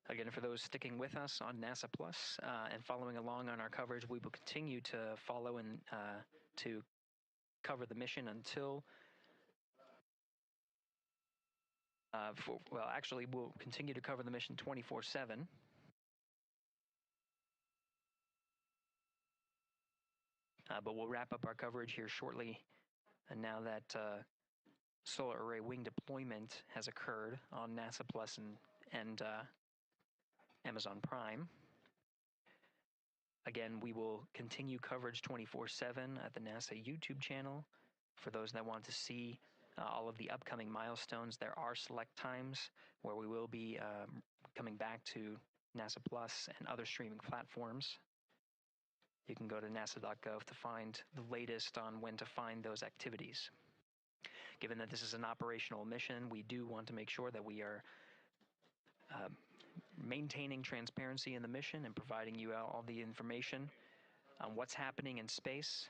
Again, for those sticking with us on NASA Plus and following along on our coverage, we will continue to follow and to cover the mission until, actually, we'll continue to cover the mission 24/7. But we'll wrap up our coverage here shortly. And now that solar array wing deployment has occurred on NASA Plus and Amazon Prime. Again, we will continue coverage 24/7 at the NASA YouTube channel. For those that want to see all of the upcoming milestones, there are select times where we will be coming back to NASA Plus and other streaming platforms. You can go to nasa.gov to find the latest on when to find those activities. Given that this is an operational mission, we do want to make sure that we are maintaining transparency in the mission and providing you all the information on what's happening in space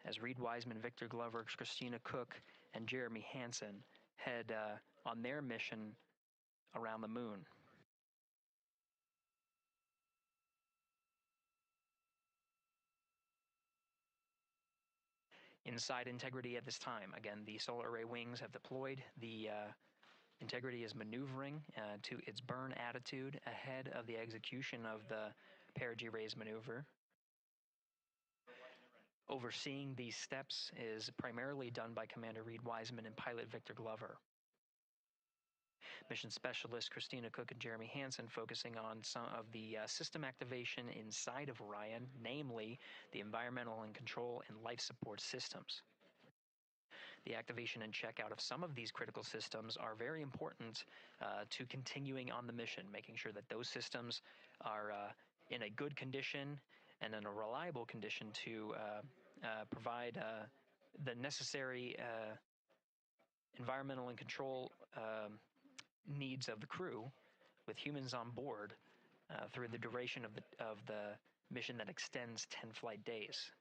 as Reed Wiseman, Victor Glover, Christina Cook, and Jeremy Hansen head on their mission around the moon. Inside Integrity at this time, again, the solar array wings have deployed. The Integrity is maneuvering to its burn attitude ahead of the execution of the perigee raise maneuver. Overseeing these steps is primarily done by Commander Reed Wiseman and pilot Victor Glover. Mission specialists Christina Cook and Jeremy Hansen focusing on some of the system activation inside of Orion, namely the environmental and control and life support systems. The activation and checkout of some of these critical systems are very important to continuing on the mission, making sure that those systems are in a good condition and in a reliable condition to provide the necessary environmental and control needs of the crew with humans on board through the duration of the mission that extends 10 flight days.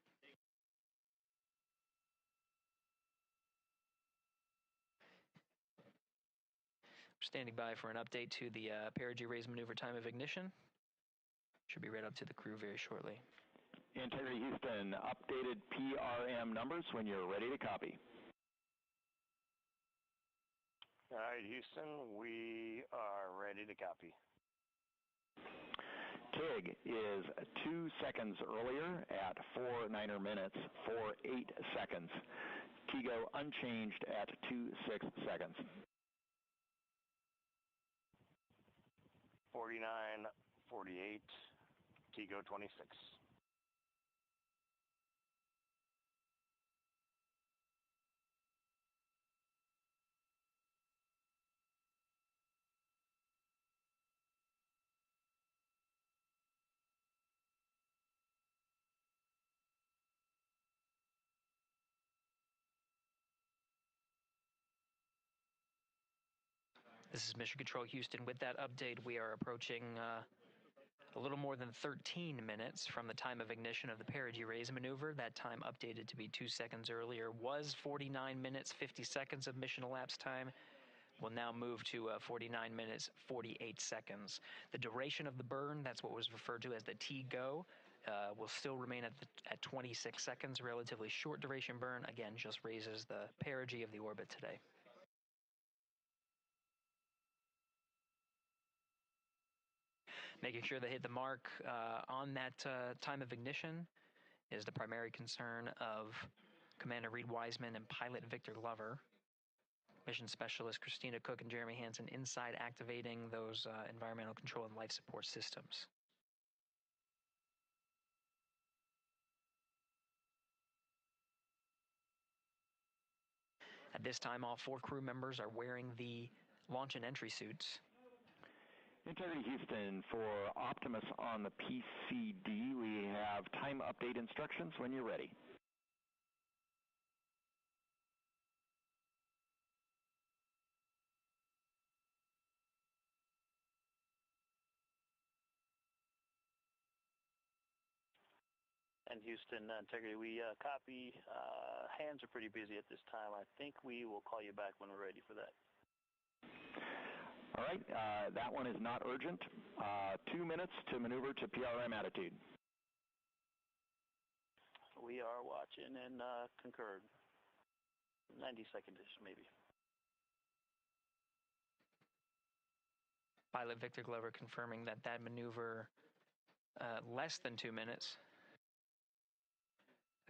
Standing by for an update to the perigee raise maneuver time of ignition. Should be right up to the crew very shortly. Integrity Houston, updated PRM numbers when you're ready to copy. All right, Houston, we are ready to copy. TIG is 2 seconds earlier at 4 minutes, 48 seconds. TIGO unchanged at 26 seconds. 49, 48, TIGO 26. This is Mission Control Houston. With that update, we are approaching a little more than 13 minutes from the time of ignition of the perigee raise maneuver. That time updated to be 2 seconds earlier was 49 minutes, 50 seconds of mission elapsed time. We'll now move to 49 minutes, 48 seconds. The duration of the burn, that's what was referred to as the TGO, will still remain at 26 seconds. Relatively short duration burn, again, just raises the perigee of the orbit today. Making sure they hit the mark on that time of ignition is the primary concern of Commander Reed Wiseman and pilot Victor Glover. Mission specialist Christina Cook and Jeremy Hansen inside activating those environmental control and life support systems. At this time, all 4 crew members are wearing the launch and entry suits. Integrity Houston, for Optimus on the PCD, we have time update instructions when you're ready. And Houston, Integrity, we copy. Hands are pretty busy at this time. I think we will call you back when we're ready for that. All right, that one is not urgent. 2 minutes to maneuver to PRM attitude. We are watching and concurred. 90 seconds, maybe. Pilot Victor Glover confirming that that maneuver less than 2 minutes.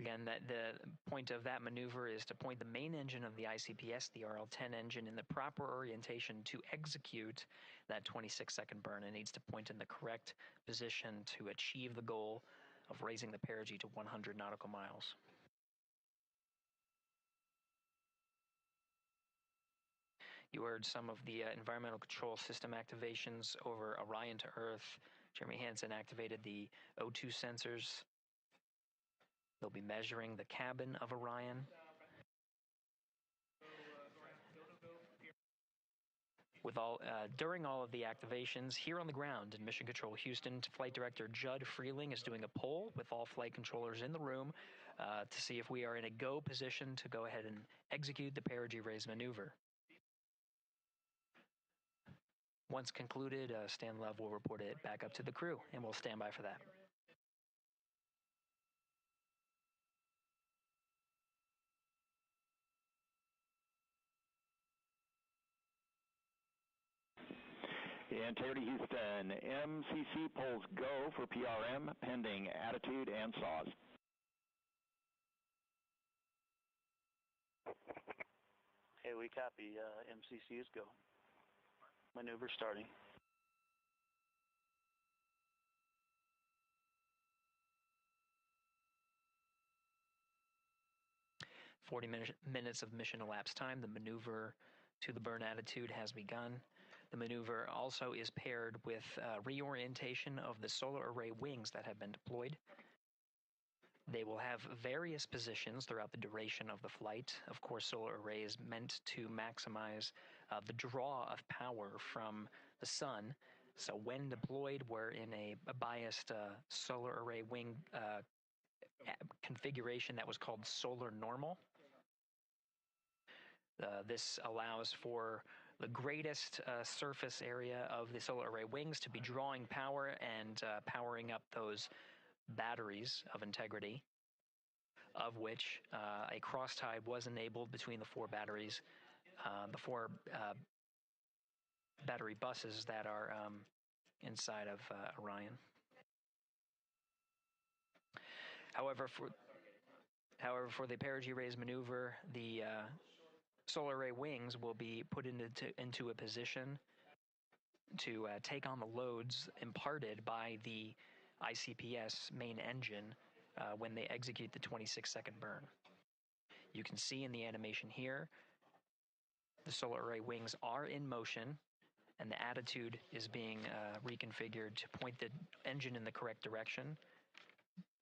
Again, the point of that maneuver is to point the main engine of the ICPS, the RL-10 engine, in the proper orientation to execute that 26-second burn. It needs to point in the correct position to achieve the goal of raising the perigee to 100 nautical miles. You heard some of the environmental control system activations over Orion to Earth. Jeremy Hansen activated the O2 sensors. They'll be measuring the cabin of Orion. During all of the activations, here on the ground in Mission Control Houston, Flight Director Judd Freeling is doing a poll with all flight controllers in the room to see if we are in a go position to go ahead and execute the perigee raise maneuver. Once concluded, Stan Love will report it back up to the crew, and we'll stand by for that. Integrity Houston, MCC polls go for PRM pending attitude and saws. Okay, we copy. MCC is go. Maneuver starting. 40 minutes of mission elapsed time. The maneuver to the burn attitude has begun. The maneuver also is paired with reorientation of the solar array wings that have been deployed. They will have various positions throughout the duration of the flight. Of course, solar array is meant to maximize the draw of power from the sun. So when deployed, we're in a biased solar array wing configuration that was called solar normal. This allows for the greatest surface area of the solar array wings to be drawing power and powering up those batteries of Integrity, of which a cross-tie was enabled between the four batteries, the four battery buses that are inside of Orion. However, for the perigee raise maneuver, the solar array wings will be put into a position to take on the loads imparted by the ICPS main engine when they execute the 26-second burn. You can see in the animation here, the solar array wings are in motion, and the attitude is being reconfigured to point the engine in the correct direction,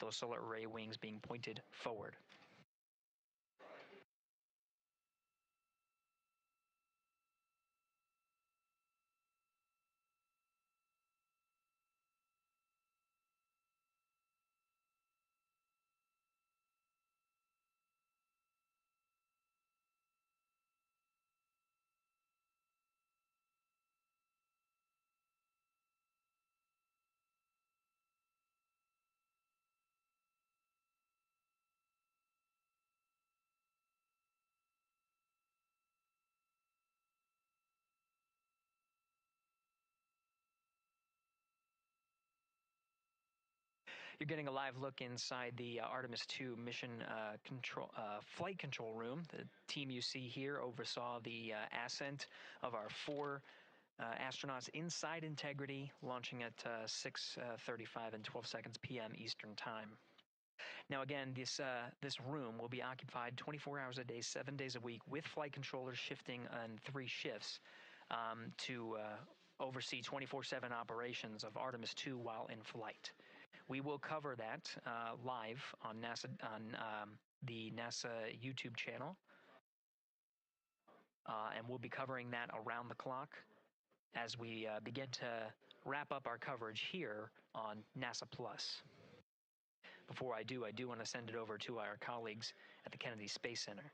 those solar array wings being pointed forward. You're getting a live look inside the Artemis II mission flight control room. The team you see here oversaw the ascent of our four astronauts inside Integrity, launching at 6:35 and 12 seconds p.m. Eastern Time. Now again, this room will be occupied 24 hours a day, 7 days a week, with flight controllers shifting on 3 shifts to oversee 24/7 operations of Artemis II while in flight. We will cover that live on the NASA YouTube channel, and we'll be covering that around the clock as we begin to wrap up our coverage here on NASA Plus. Before I do want to send it over to our colleagues at the Kennedy Space Center.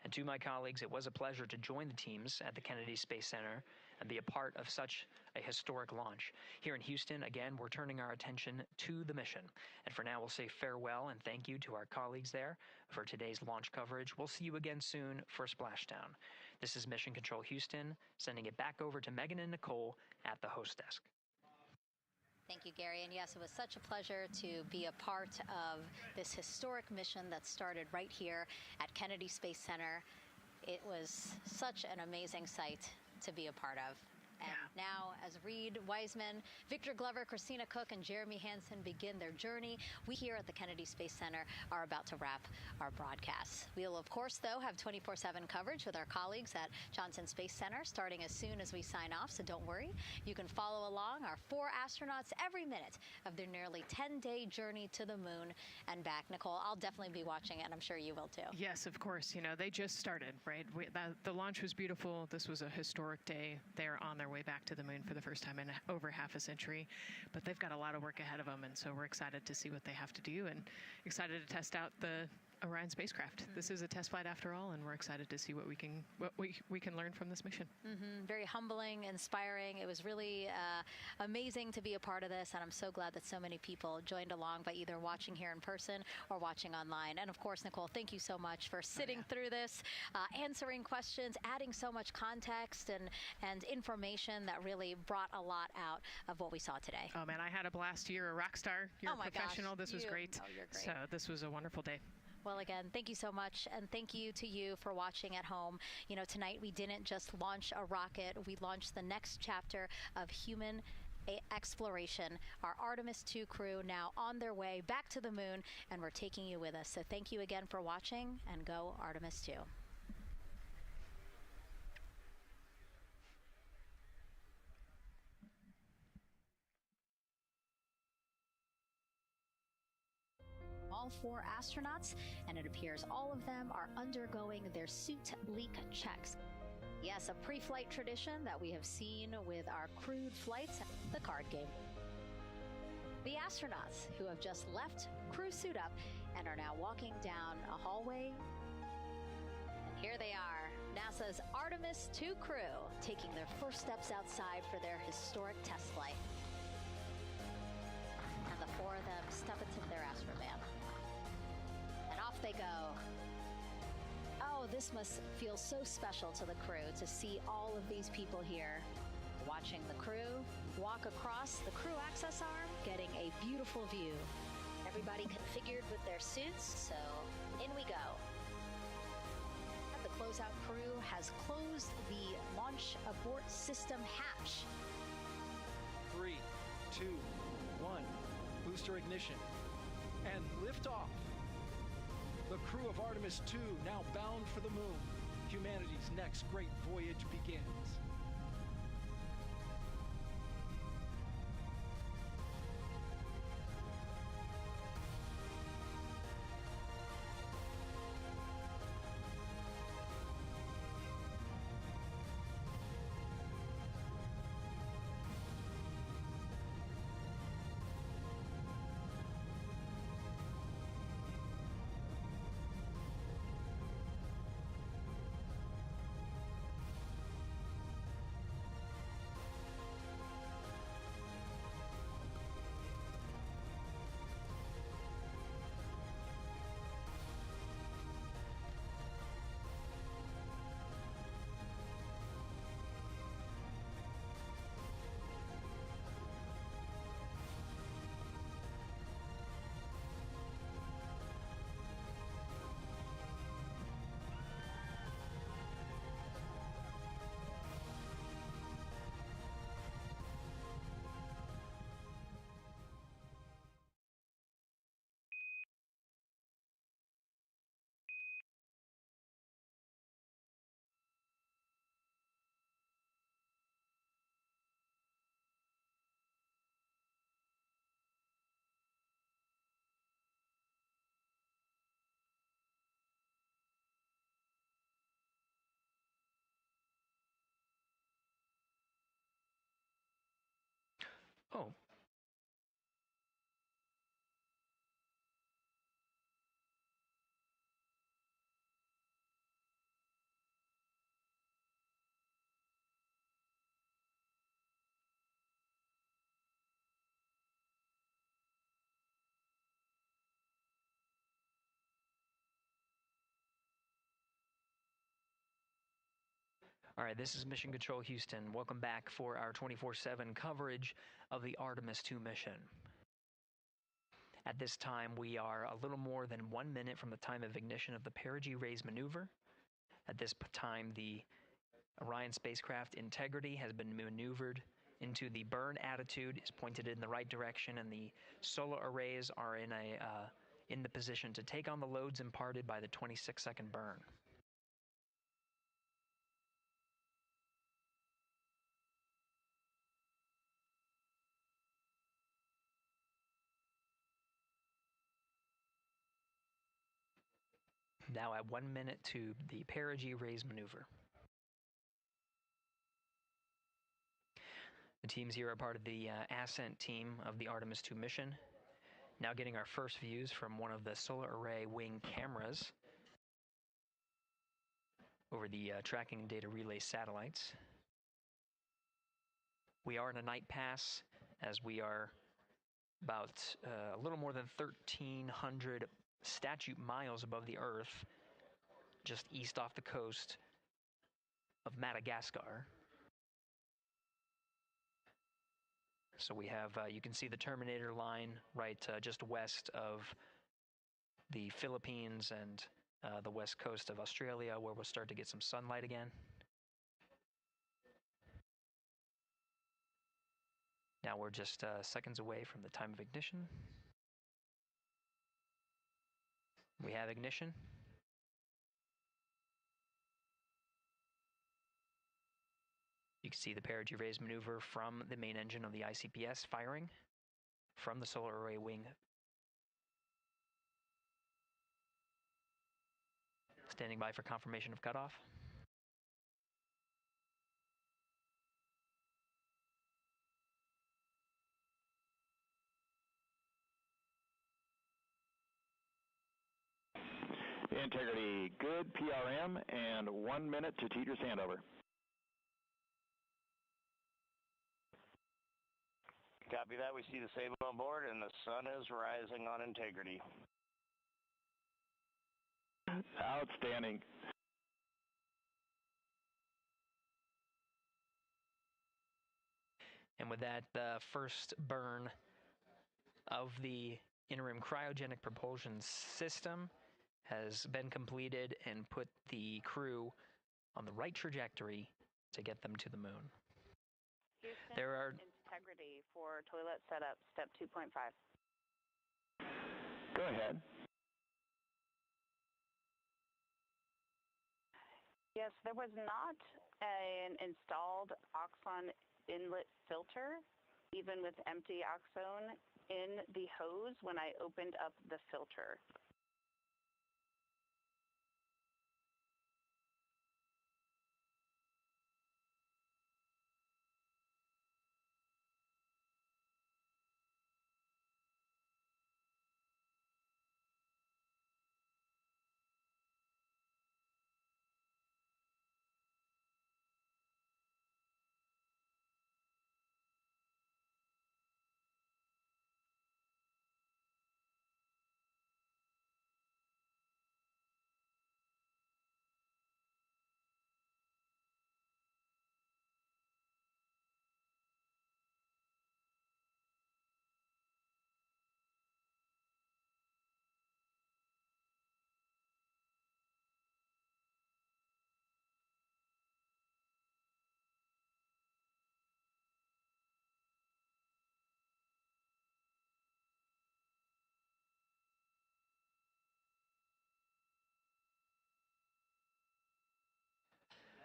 And to my colleagues, it was a pleasure to join the teams at the Kennedy Space Center and be a part of such a historic launch. Here in Houston, again, we're turning our attention to the mission. And for now, we'll say farewell and thank you to our colleagues there for today's launch coverage. We'll see you again soon for Splashdown. This is Mission Control Houston, sending it back over to Megan and Nicole at the host desk. Thank you, Gary. And yes, it was such a pleasure to be a part of this historic mission that started right here at Kennedy Space Center. It was such an amazing sight to be a part of. And now, as Reed Wiseman, Victor Glover, Christina Cook, and Jeremy Hansen begin their journey, we here at the Kennedy Space Center are about to wrap our broadcast. We'll, of course, though, have 24/7 coverage with our colleagues at Johnson Space Center starting as soon as we sign off, so don't worry. You can follow along our 4 astronauts every minute of their nearly 10-day journey to the moon and back. Nicole, I'll definitely be watching it, and I'm sure you will, too. Yes, of course. You know, they just started, right? The launch was beautiful. This was a historic day. They're on their way back to the moon for the first time in over half a century, but they've got a lot of work ahead of them, and so we're excited to see what they have to do and excited to test out the Orion spacecraft. This is a test flight after all, and we're excited to see what we can learn from this mission. Very humbling, inspiring. It was really amazing to be a part of this, and I'm so glad that so many people joined along by either watching here in person or watching online. And of course, Nicole, thank you so much for sitting through this, answering questions, adding so much context and information that really brought a lot out of what we saw today. Oh man, I had a blast. You're a rock star. You're a professional. Gosh, this was great. Oh, you're great. So this was a wonderful day. Well, again, thank you so much, and thank you to you for watching at home. You know, tonight we didn't just launch a rocket, we launched the next chapter of human exploration. Our Artemis II crew now on their way back to the moon, and we're taking you with us. So thank you again for watching, and go Artemis II. All 4 astronauts, and it appears all of them are undergoing their suit leak checks. Yes, a pre-flight tradition that we have seen with our crewed flights, the card game. The astronauts who have just left crew suit up and are now walking down a hallway. And here they are, NASA's Artemis II crew, taking their first steps outside for their historic test flight. And the 4 of them step into their astrovan. And off they go. Oh, this must feel so special to the crew to see all of these people here. Watching the crew walk across the crew access arm, getting a beautiful view. Everybody configured with their suits, so in we go. The closeout crew has closed the launch abort system hatch. 3, 2, 1, booster ignition, and liftoff. The crew of Artemis II now bound for the moon. Humanity's next great voyage begins. Oh. All right, this is Mission Control Houston. Welcome back for our 24/7 coverage of the Artemis II mission. At this time, we are a little more than 1 minute from the time of ignition of the perigee raise maneuver. At this time, the Orion spacecraft integrity has been maneuvered into the burn attitude, is pointed in the right direction, and the solar arrays are in the position to take on the loads imparted by the 26-second burn. Now at 1 minute to the perigee raise maneuver. The teams here are part of the ascent team of the Artemis II mission. Now getting our first views from one of the solar array wing cameras over the tracking and data relay satellites. We are in a night pass as we are about a little more than 1,300 statute miles above the Earth, just east off the coast of Madagascar. So we have, you can see the Terminator line right just west of the Philippines and the west coast of Australia, where we'll start to get some sunlight again. Now we're just seconds away from the time of ignition. We have ignition. You can see the perigee raise maneuver from the main engine of the ICPS firing from the solar array wing. Standing by for confirmation of cutoff. Integrity, good PRM, and 1 minute to Teeter's handover. Copy that. We see the same on board, and the sun is rising on integrity. Outstanding. And with that, the first burn of the interim cryogenic propulsion system has been completed and put the crew on the right trajectory to get them to the moon. Houston, there are integrity for toilet setup, step 2.5. Go ahead. Yes, there was not an installed Oxon inlet filter, even with empty oxone in the hose when I opened up the filter.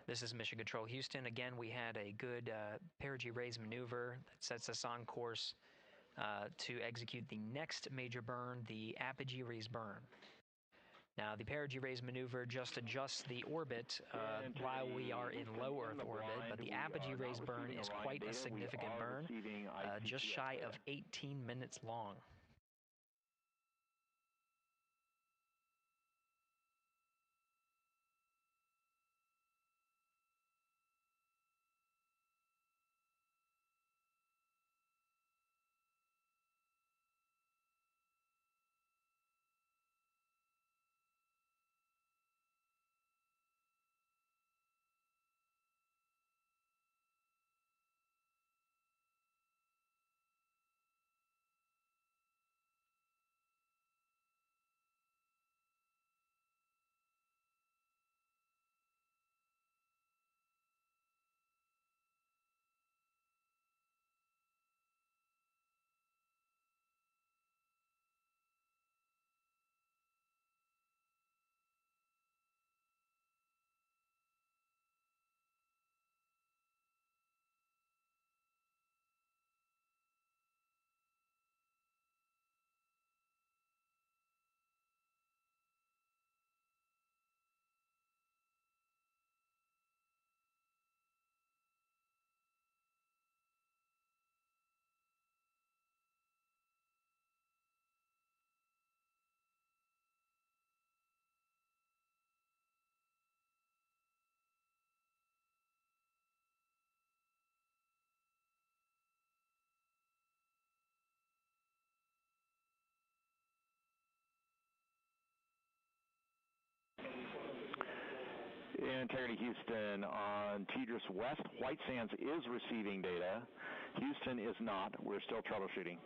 This is Mission Control Houston. Again, we had a good perigee raise maneuver that sets us on course to execute the next major burn, the apogee raise burn. Now, the perigee raise maneuver just adjusts the orbit while we are in low Earth orbit, but the apogee raise burn is quite a significant burn, just shy of 18 minutes long. Integrity Houston, on TDRS West, White Sands is receiving data. Houston is not. We're still troubleshooting.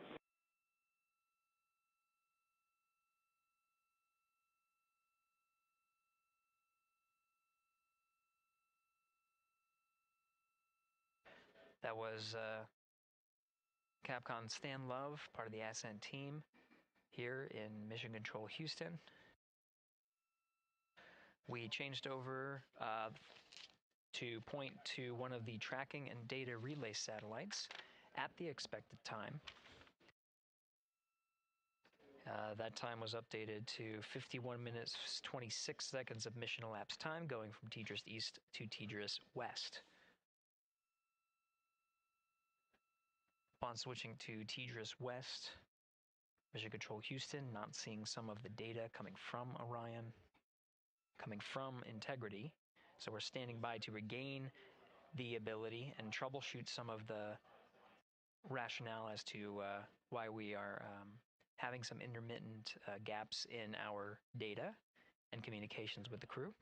That was Capcom Stan Love, part of the Ascent team here in Mission Control Houston. We changed over to point to one of the tracking and data relay satellites at the expected time. That time was updated to 51 minutes 26 seconds of mission elapsed time, going from TDRS East to TDRS West. Upon switching to TDRS West, Mission Control Houston, not seeing some of the data coming from Orion, coming from Integrity. So we're standing by to regain the ability and troubleshoot some of the rationale as to why we are having some intermittent gaps in our data and communications with the crew.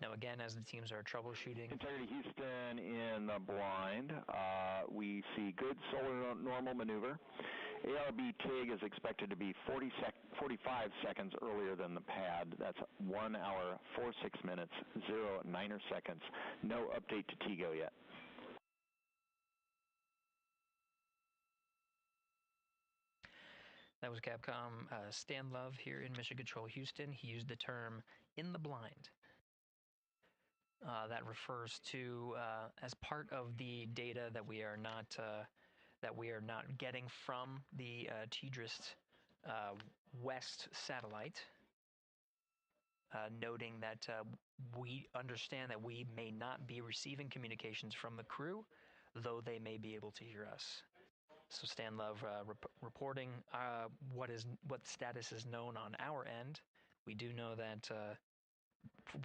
Now again, as the teams are troubleshooting. Integrity Houston in the blind. We see good solar normal maneuver. ARB TIG is expected to be 45 seconds earlier than the pad. That's 1 hour, 46 minutes, 0.9 seconds. No update to TIGO yet. That was Capcom Stan Love here in Mission Control Houston. He used the term "in the blind." That refers to as part of the data that we are not getting from the TDRS West satellite. Noting that we understand that we may not be receiving communications from the crew, though they may be able to hear us. So Stan Love reporting what status is known on our end. We do know that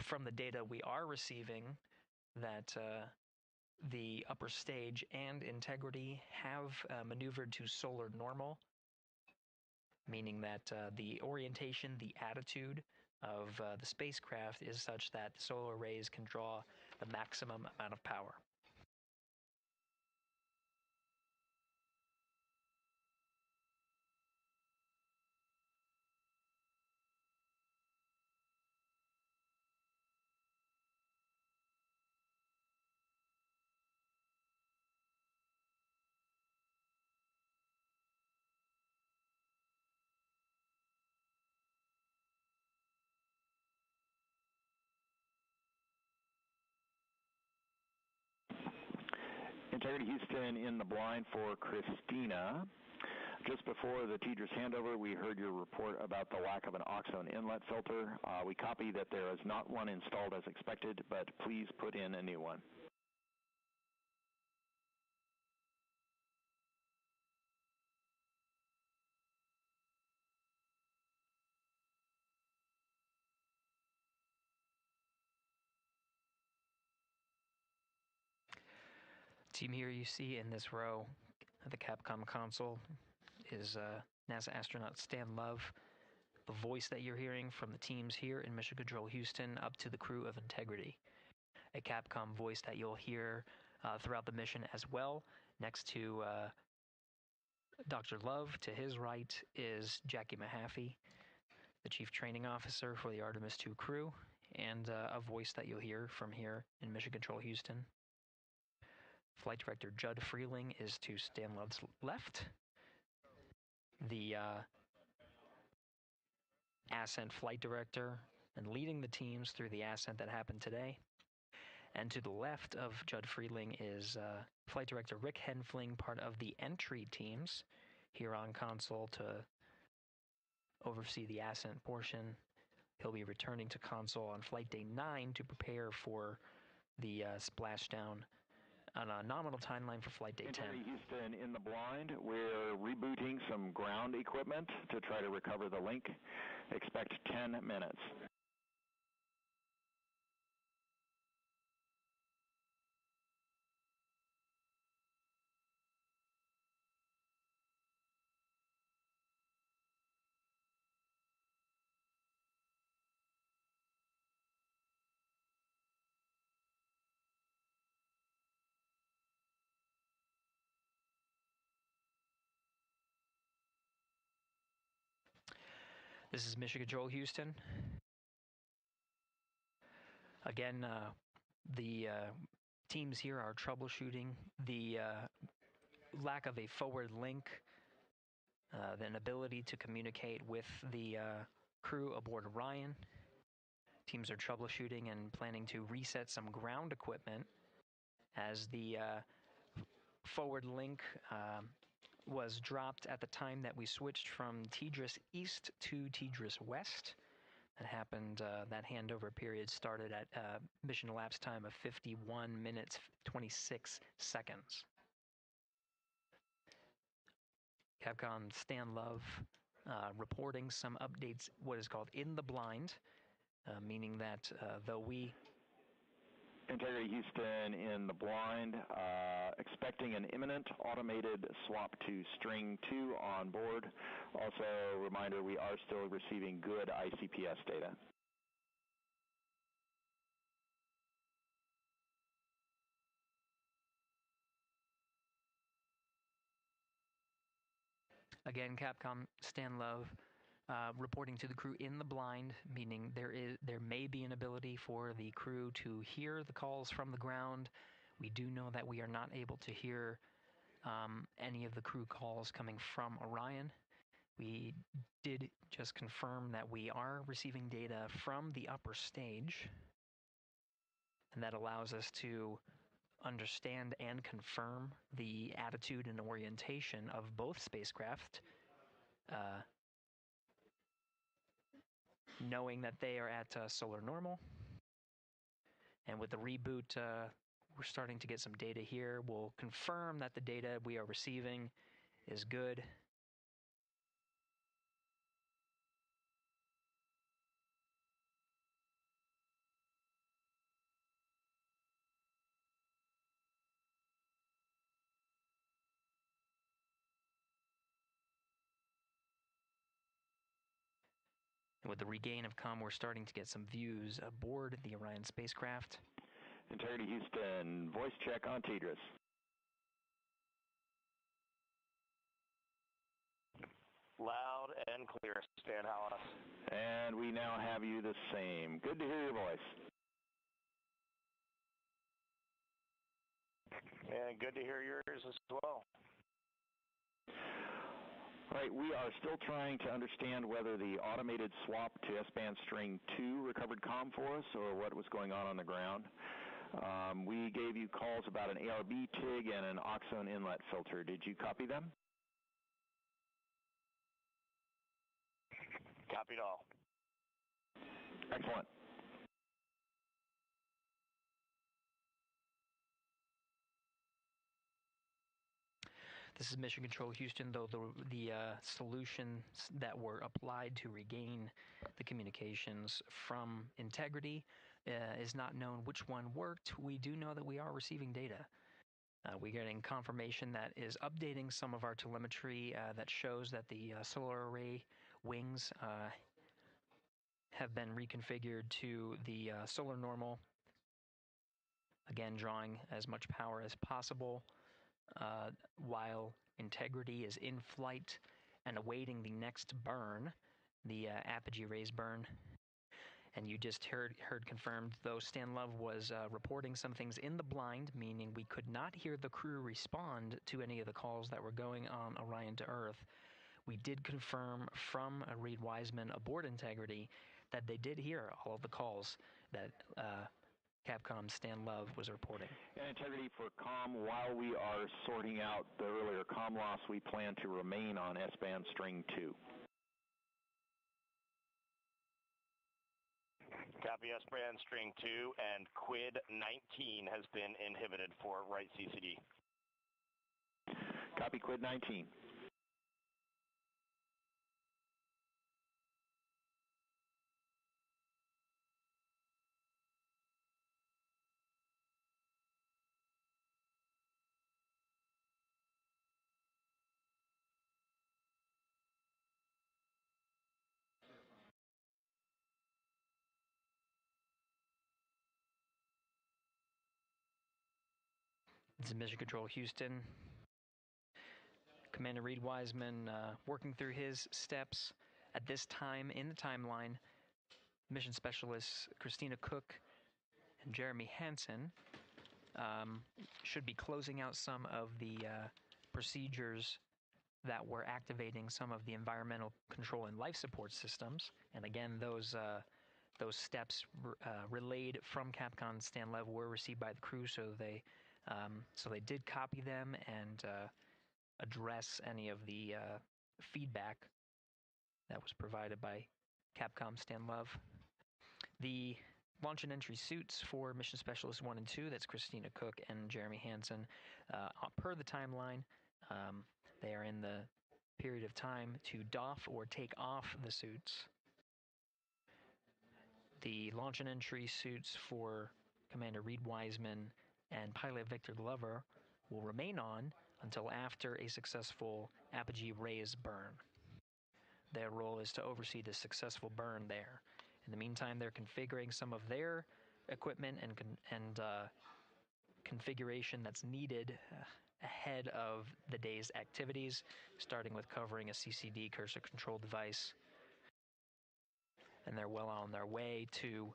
from the data we are receiving that the upper stage and Integrity have maneuvered to solar normal, meaning that the orientation, the attitude of the spacecraft is such that the solar rays can draw the maximum amount of power. Integrity Houston in the blind for Christina. Just before the TDRS handover, we heard your report about the lack of an oxone inlet filter. We copy that there is not one installed as expected, but please put in a new one. Team here you see in this row at the Capcom console is NASA astronaut Stan Love. The voice that you're hearing from the teams here in Mission Control Houston up to the crew of Integrity. A Capcom voice that you'll hear throughout the mission as well. Next to Dr. Love, to his right, is Jackie Mahaffey, the Chief Training Officer for the Artemis II crew, and a voice that you'll hear from here in Mission Control Houston. Flight Director Judd Freeling is to Stan Love's left. The Ascent Flight Director and leading the teams through the ascent that happened today. And to the left of Judd Freeling is Flight Director Rick Henfling, part of the entry teams here on console to oversee the ascent portion. He'll be returning to console on Flight Day 9 to prepare for the splashdown on a nominal timeline for flight day 10. Integrity Houston in the blind. We're rebooting some ground equipment to try to recover the link. Expect 10 minutes. This is Mission Control Houston. Again, the teams here are troubleshooting the lack of a forward link, the inability to communicate with the crew aboard Orion. Teams are troubleshooting and planning to reset some ground equipment as the forward link was dropped at the time that we switched from TDRS East to TDRS West. That happened, that handover period started at mission elapsed time of 51 minutes, 26 seconds. Capcom Stan Love reporting some updates, what is called in the blind, meaning that though we... Integrity Houston in the blind, expecting an imminent automated swap to string 2 on board. Also, reminder, we are still receiving good ICPS data. Again, Capcom Stan Love reporting to the crew in the blind, meaning there may be an ability for the crew to hear the calls from the ground. We do know that we are not able to hear any of the crew calls coming from Orion. We did just confirm that we are receiving data from the upper stage, and that allows us to understand and confirm the attitude and orientation of both spacecraft, knowing that they are at solar normal. And with the reboot, we're starting to get some data here. We'll confirm that the data we are receiving is good. And with the regain of comm, we're starting to get some views aboard the Orion spacecraft. Integrity Houston, voice check on TDRS. Loud and clear, Stan Hallis. And we now have you the same. Good to hear your voice. And good to hear yours as well. All right, we are still trying to understand whether the automated swap to S-band string 2 recovered comm for us or what was going on the ground. We gave you calls about an ARB TIG and an Oxone inlet filter. Did you copy them? Copied all. Excellent. This is Mission Control Houston, though the solutions that were applied to regain the communications from Integrity is not known which one worked. We do know that we are receiving data. We're getting confirmation that is updating some of our telemetry that shows that the solar array wings have been reconfigured to the solar normal. Again, drawing as much power as possible. While Integrity is in flight and awaiting the next burn, the apogee raise burn. And you just heard confirmed, though Stan Love was reporting some things in the blind, meaning we could not hear the crew respond to any of the calls that were going on Orion to Earth. We did confirm from Reed Wiseman aboard Integrity that they did hear all of the calls that Capcom Stan Love was reporting. And Integrity for comm, while we are sorting out the earlier comm loss, we plan to remain on S-band string 2. Copy S-band string 2 and quid 19 has been inhibited for right CCD. Copy quid 19. This is Mission Control Houston. Commander Reed Wiseman working through his steps. At this time in the timeline, mission specialists Christina Cook and Jeremy Hansen should be closing out some of the procedures that were activating some of the environmental control and life support systems. And again, those steps relayed from Capcom Stan Lev were received by the crew, so they did copy them and address any of the feedback that was provided by Capcom Stan Love. The launch and entry suits for Mission Specialist 1 and 2, that's Christina Cook and Jeremy Hansen, per the timeline, they are in the period of time to doff or take off the suits. The launch and entry suits for Commander Reed Wiseman and Pilot Victor Glover will remain on until after a successful apogee raise burn. Their role is to oversee the successful burn there. In the meantime, they're configuring some of their equipment and configuration that's needed ahead of the day's activities, starting with covering a CCD cursor control device. And they're well on their way to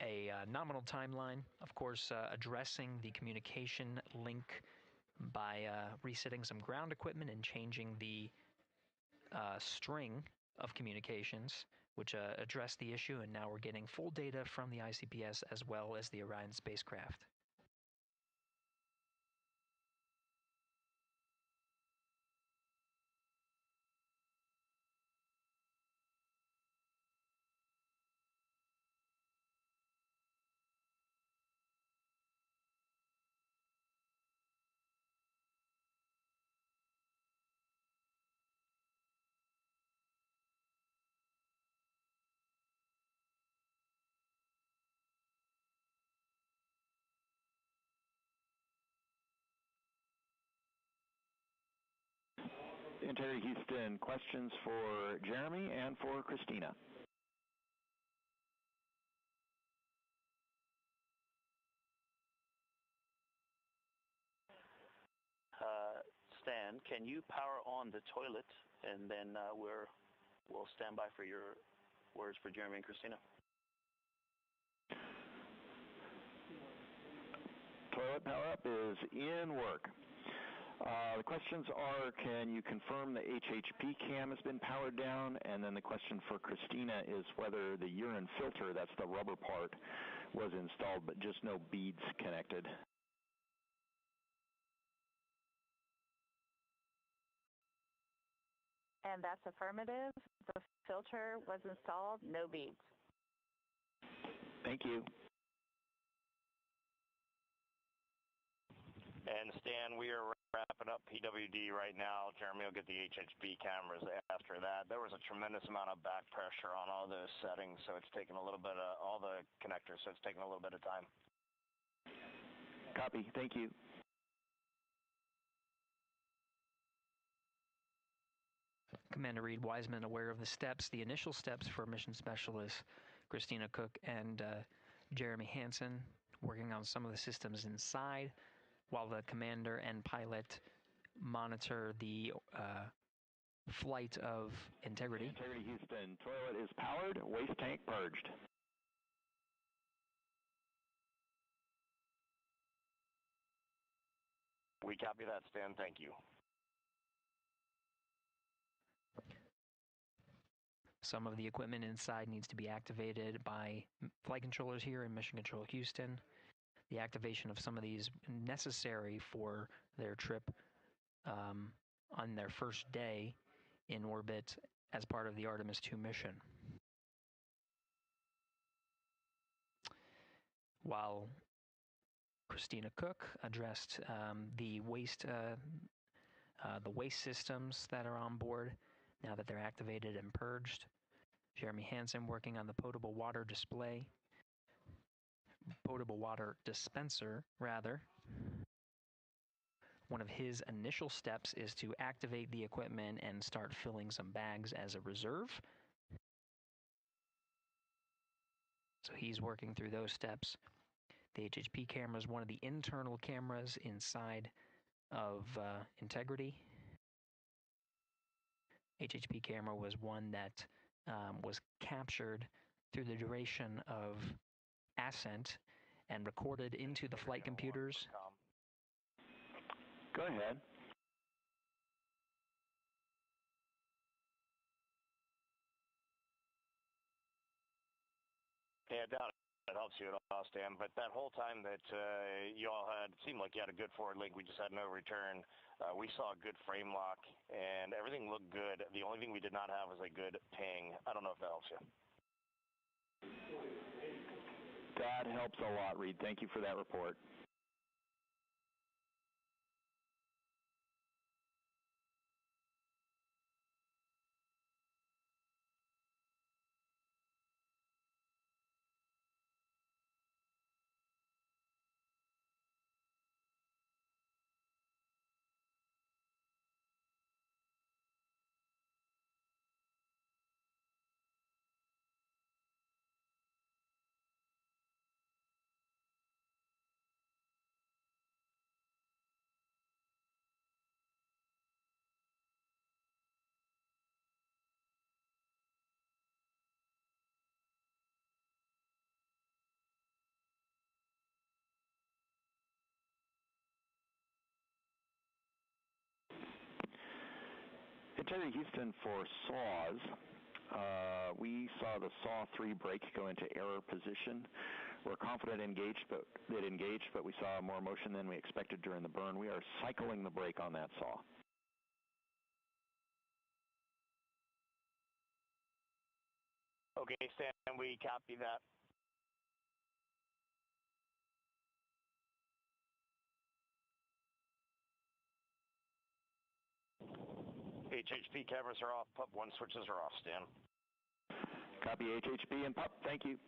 a nominal timeline, of course, addressing the communication link by resetting some ground equipment and changing the string of communications, which addressed the issue, and now we're getting full data from the ICPS as well as the Orion spacecraft. Integrity Houston, questions for Jeremy and for Christina. Stan, can you power on the toilet, and then we'll stand by for your words for Jeremy and Christina. Toilet power up is in work. The questions are, can you confirm the HHP cam has been powered down? And then the question for Christina is whether the urine filter, that's the rubber part, was installed, but just no beads connected. And that's affirmative. The filter was installed, no beads. Thank you. And Stan, we are wrapping up PWD right now. Jeremy will get the HHB cameras after that. There was a tremendous amount of back pressure on all those settings, so it's taken a little bit of all the connectors, so it's taken a little bit of time. Copy. Thank you. Commander Reed Wiseman aware of the steps, the initial steps for mission specialists Christina Cook and Jeremy Hansen, working on some of the systems inside, while the commander and pilot monitor the flight of Integrity. Integrity Houston, toilet is powered, waste tank purged. We copy that, Stan. Thank you. Some of the equipment inside needs to be activated by flight controllers here in Mission Control Houston. The activation of some of these necessary for their trip on their first day in orbit as part of the Artemis II mission. while Christina Cook addressed the waste systems that are on board now that they're activated and purged. Jeremy Hansen working on the potable water dispenser, rather. One of his initial steps is to activate the equipment and start filling some bags as a reserve. So he's working through those steps. The HHP camera is one of the internal cameras inside of Integrity. HHP camera was one that was captured through the duration of ascent and recorded into the flight computers. Go ahead. Yeah, I doubt it helps you at all, Stan. But that whole time that you all had, it seemed like you had a good forward link. We just had no return. We saw a good frame lock, and everything looked good. The only thing we did not have was a good ping. I don't know if that helps you. That helps a lot, Reed. Thank you for that report. Integrity Houston for SAW. We saw the SAW 3 brake go into error position. We're confident it engaged, but we saw more motion than we expected during the burn. We are cycling the brake on that SAW. Okay, Stan, we copy that. HHP cameras are off, Pup 1 switches are off, Stan. Copy HHP and Pup, thank you.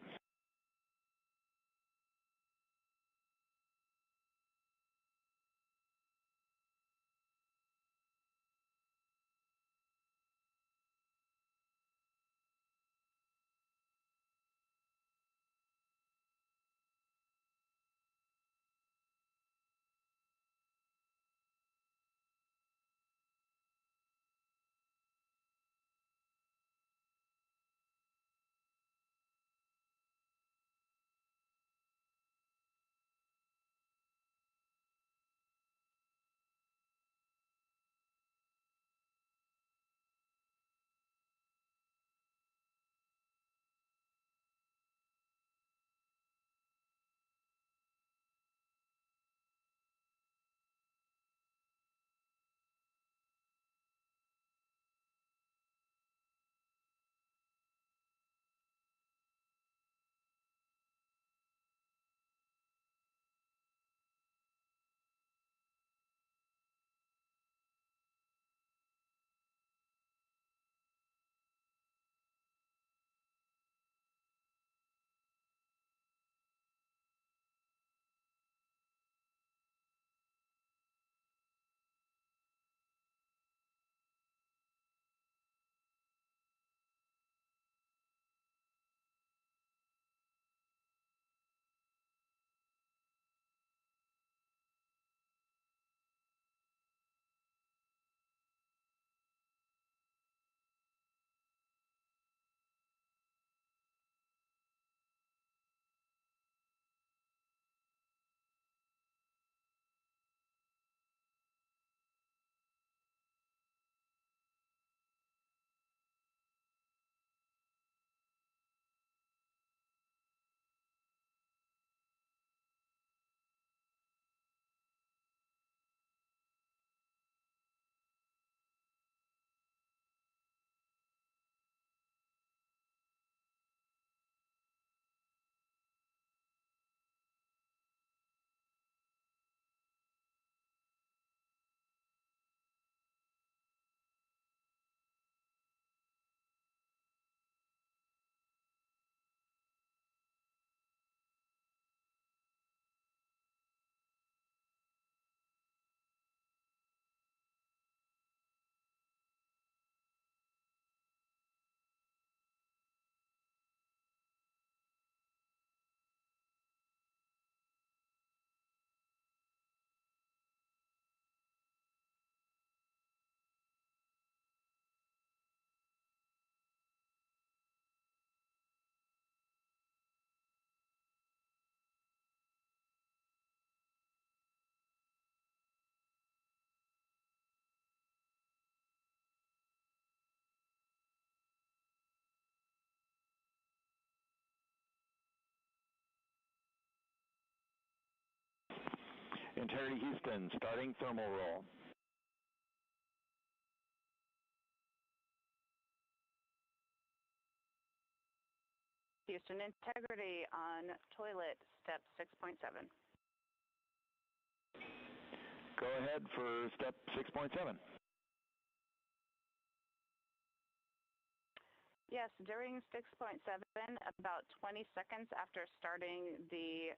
Integrity Houston, starting thermal roll. Houston Integrity on toilet, step 6.7. Go ahead for step 6.7. Yes, during 6.7, about 20 seconds after starting the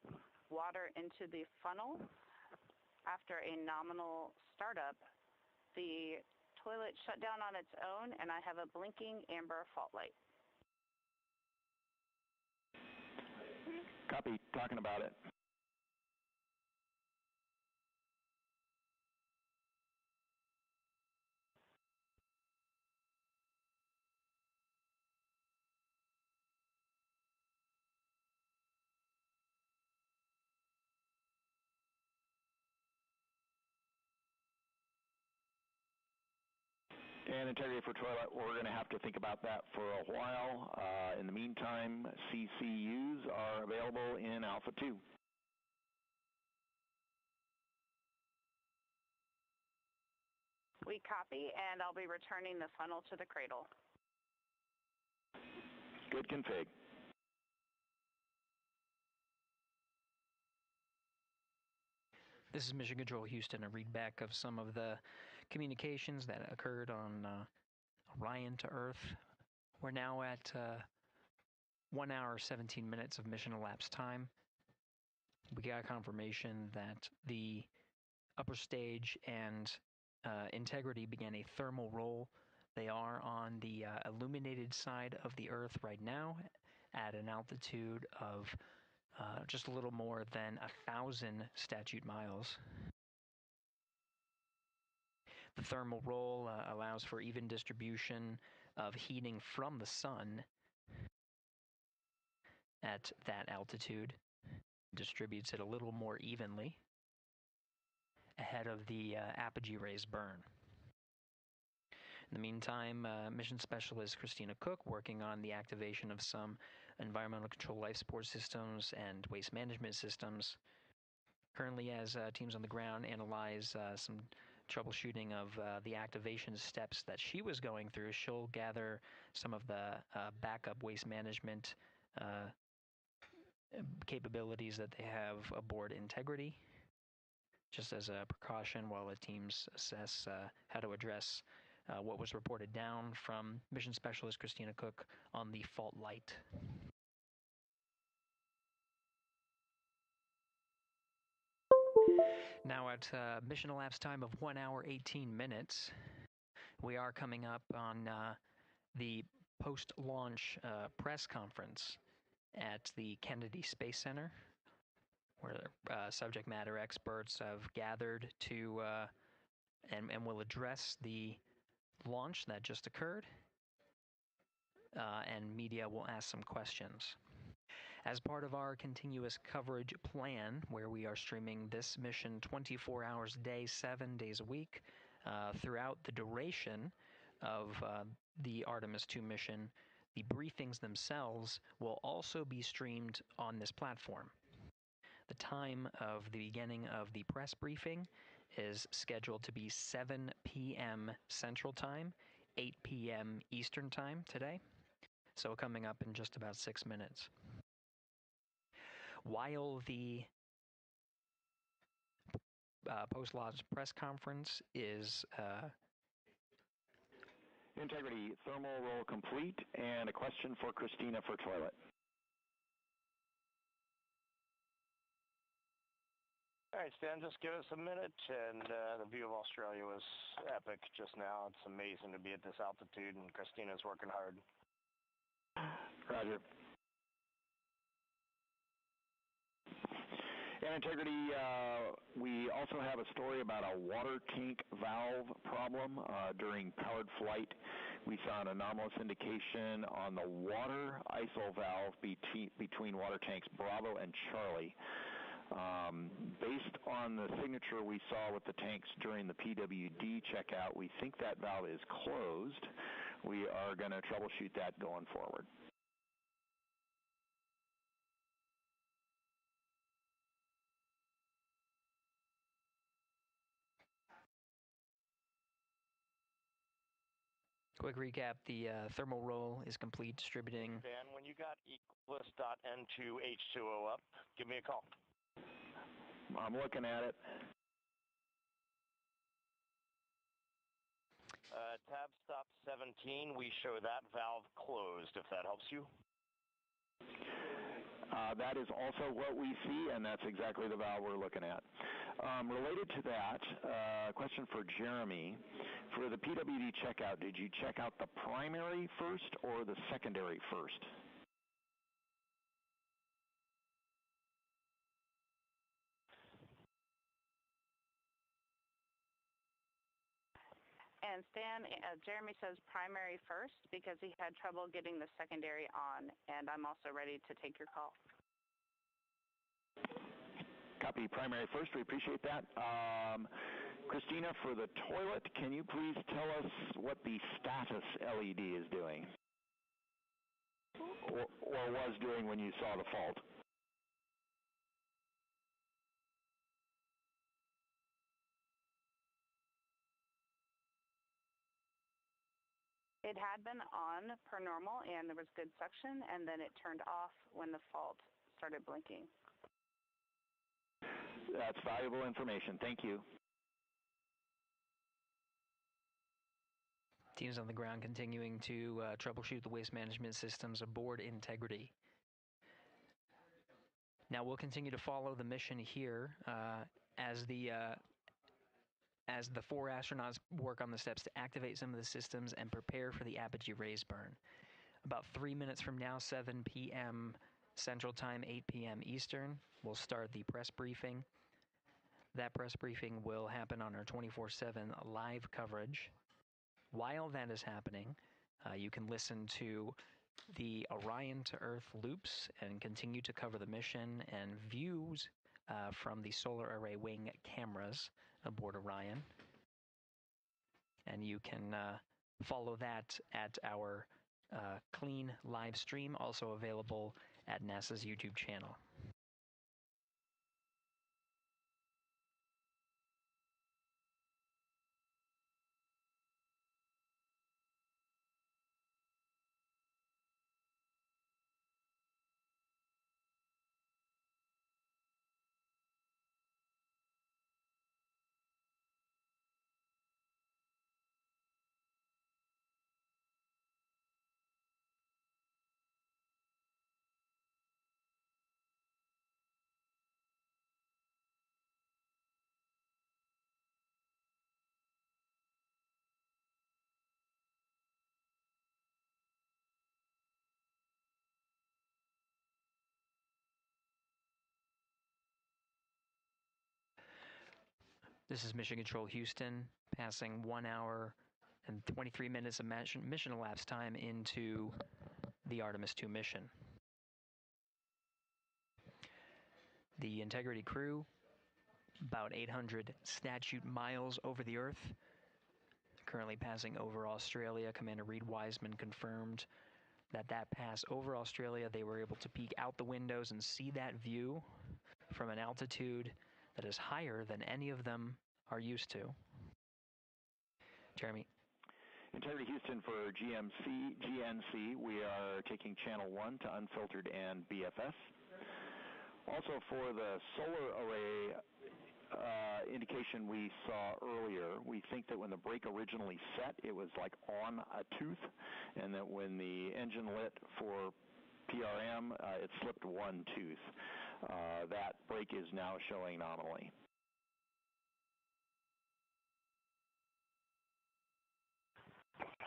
water into the funnel, after a nominal startup, the toilet shut down on its own, and I have a blinking amber fault light. Copy, talking about it. And integrity for toilet, we're going to have to think about that for a while. In the meantime, CCUs are available in Alpha 2. We copy, and I'll be returning the funnel to the cradle. Good config. This is Mission Control Houston, a readback of some of the communications that occurred on Orion to Earth. We're now at 1 hour, 17 minutes of mission elapsed time. We got confirmation that the upper stage and Integrity began a thermal roll. They are on the illuminated side of the Earth right now at an altitude of just a little more than 1,000 statute miles. The thermal roll allows for even distribution of heating from the sun at that altitude. Distributes it a little more evenly ahead of the apogee rays burn. In the meantime, Mission Specialist Christina Cook working on the activation of some environmental control life support systems and waste management systems. Currently, as teams on the ground analyze some troubleshooting of the activation steps that she was going through, she'll gather some of the backup waste management capabilities that they have aboard Integrity, just as a precaution while the teams assess how to address what was reported down from Mission Specialist Christina Cook on the fault light. Now at mission elapsed time of 1 hour, 18 minutes, we are coming up on the post-launch press conference at the Kennedy Space Center, where subject matter experts have gathered to and will address the launch that just occurred, and media will ask some questions. As part of our continuous coverage plan, where we are streaming this mission 24 hours a day, 7 days a week, throughout the duration of the Artemis II mission, the briefings themselves will also be streamed on this platform. The time of the beginning of the press briefing is scheduled to be 7 p.m. Central Time, 8 p.m. Eastern Time today, so coming up in just about 6 minutes. While the post-launch press conference is Integrity thermal roll complete, and a question for Christina for toilet. All right, Stan, just give us a minute, and the view of Australia was epic just now. It's amazing to be at this altitude, and Christina's working hard. Roger. And Integrity, we also have a story about a water tank valve problem during powered flight. We saw an anomalous indication on the water ISO valve between water tanks Bravo and Charlie. Based on the signature we saw with the tanks during the PWD checkout, we think that valve is closed. We are going to troubleshoot that going forward. Quick recap, the thermal roll is complete, distributing. Dan, when you got Equus.N2H2O up, give me a call. I'm looking at it. Tab stop 17, we show that valve closed, if that helps you. That is also what we see, and that's exactly the valve we're looking at. Related to that, question for Jeremy. For the PWD checkout, did you check out the primary first or the secondary first? And Stan, Jeremy says primary first because he had trouble getting the secondary on, and I'm also ready to take your call. Copy primary first. We appreciate that. Christina, for the toilet, can you please tell us what the status LED is doing? Or was doing when you saw the fault? It had been on per normal, and there was good suction, and then it turned off when the fault started blinking. That's valuable information. Thank you. Teams on the ground continuing to troubleshoot the waste management systems aboard Integrity. Now we'll continue to follow the mission here as the 4 astronauts work on the steps to activate some of the systems and prepare for the apogee raise burn. About 3 minutes from now, 7 p.m. Central Time, 8 p.m. Eastern, we'll start the press briefing. That press briefing will happen on our 24/7 live coverage. While that is happening, you can listen to the Orion to Earth loops and continue to cover the mission and views from the solar array wing cameras aboard Orion. And you can follow that at our clean live stream, also available at NASA's YouTube channel. This is Mission Control Houston, passing 1 hour and 23 minutes of mission elapsed time into the Artemis II mission. The Integrity crew, about 800 statute miles over the Earth, currently passing over Australia. Commander Reed Wiseman confirmed that pass over Australia, they were able to peek out the windows and see that view from an altitude that is higher than any of them are used to. Jeremy. Integrity Houston for GNC, we are taking channel 1 to unfiltered and BFS. Also for the solar array indication we saw earlier, we think that when the brake originally set, it was like on a tooth, and that when the engine lit for PRM, it slipped one tooth. That brake is now showing nominally.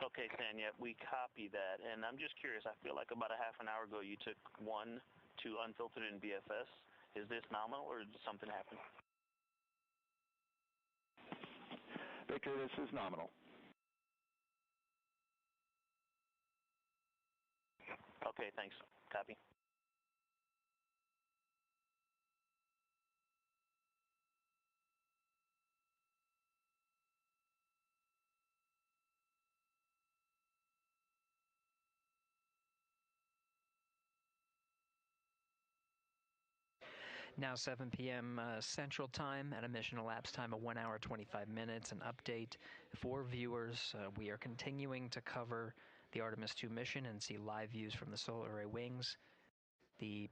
Okay, Stan, we copy that. And I'm just curious, I feel like about a half an hour ago you took 1 to unfiltered in BFS. Is this nominal or did something happen? Victor, this is nominal. Okay, thanks. Copy. Now 7 p.m. Central Time at a mission elapsed time of 1 hour 25 minutes. An update for viewers. We are continuing to cover the Artemis II mission and see live views from the solar array wings. The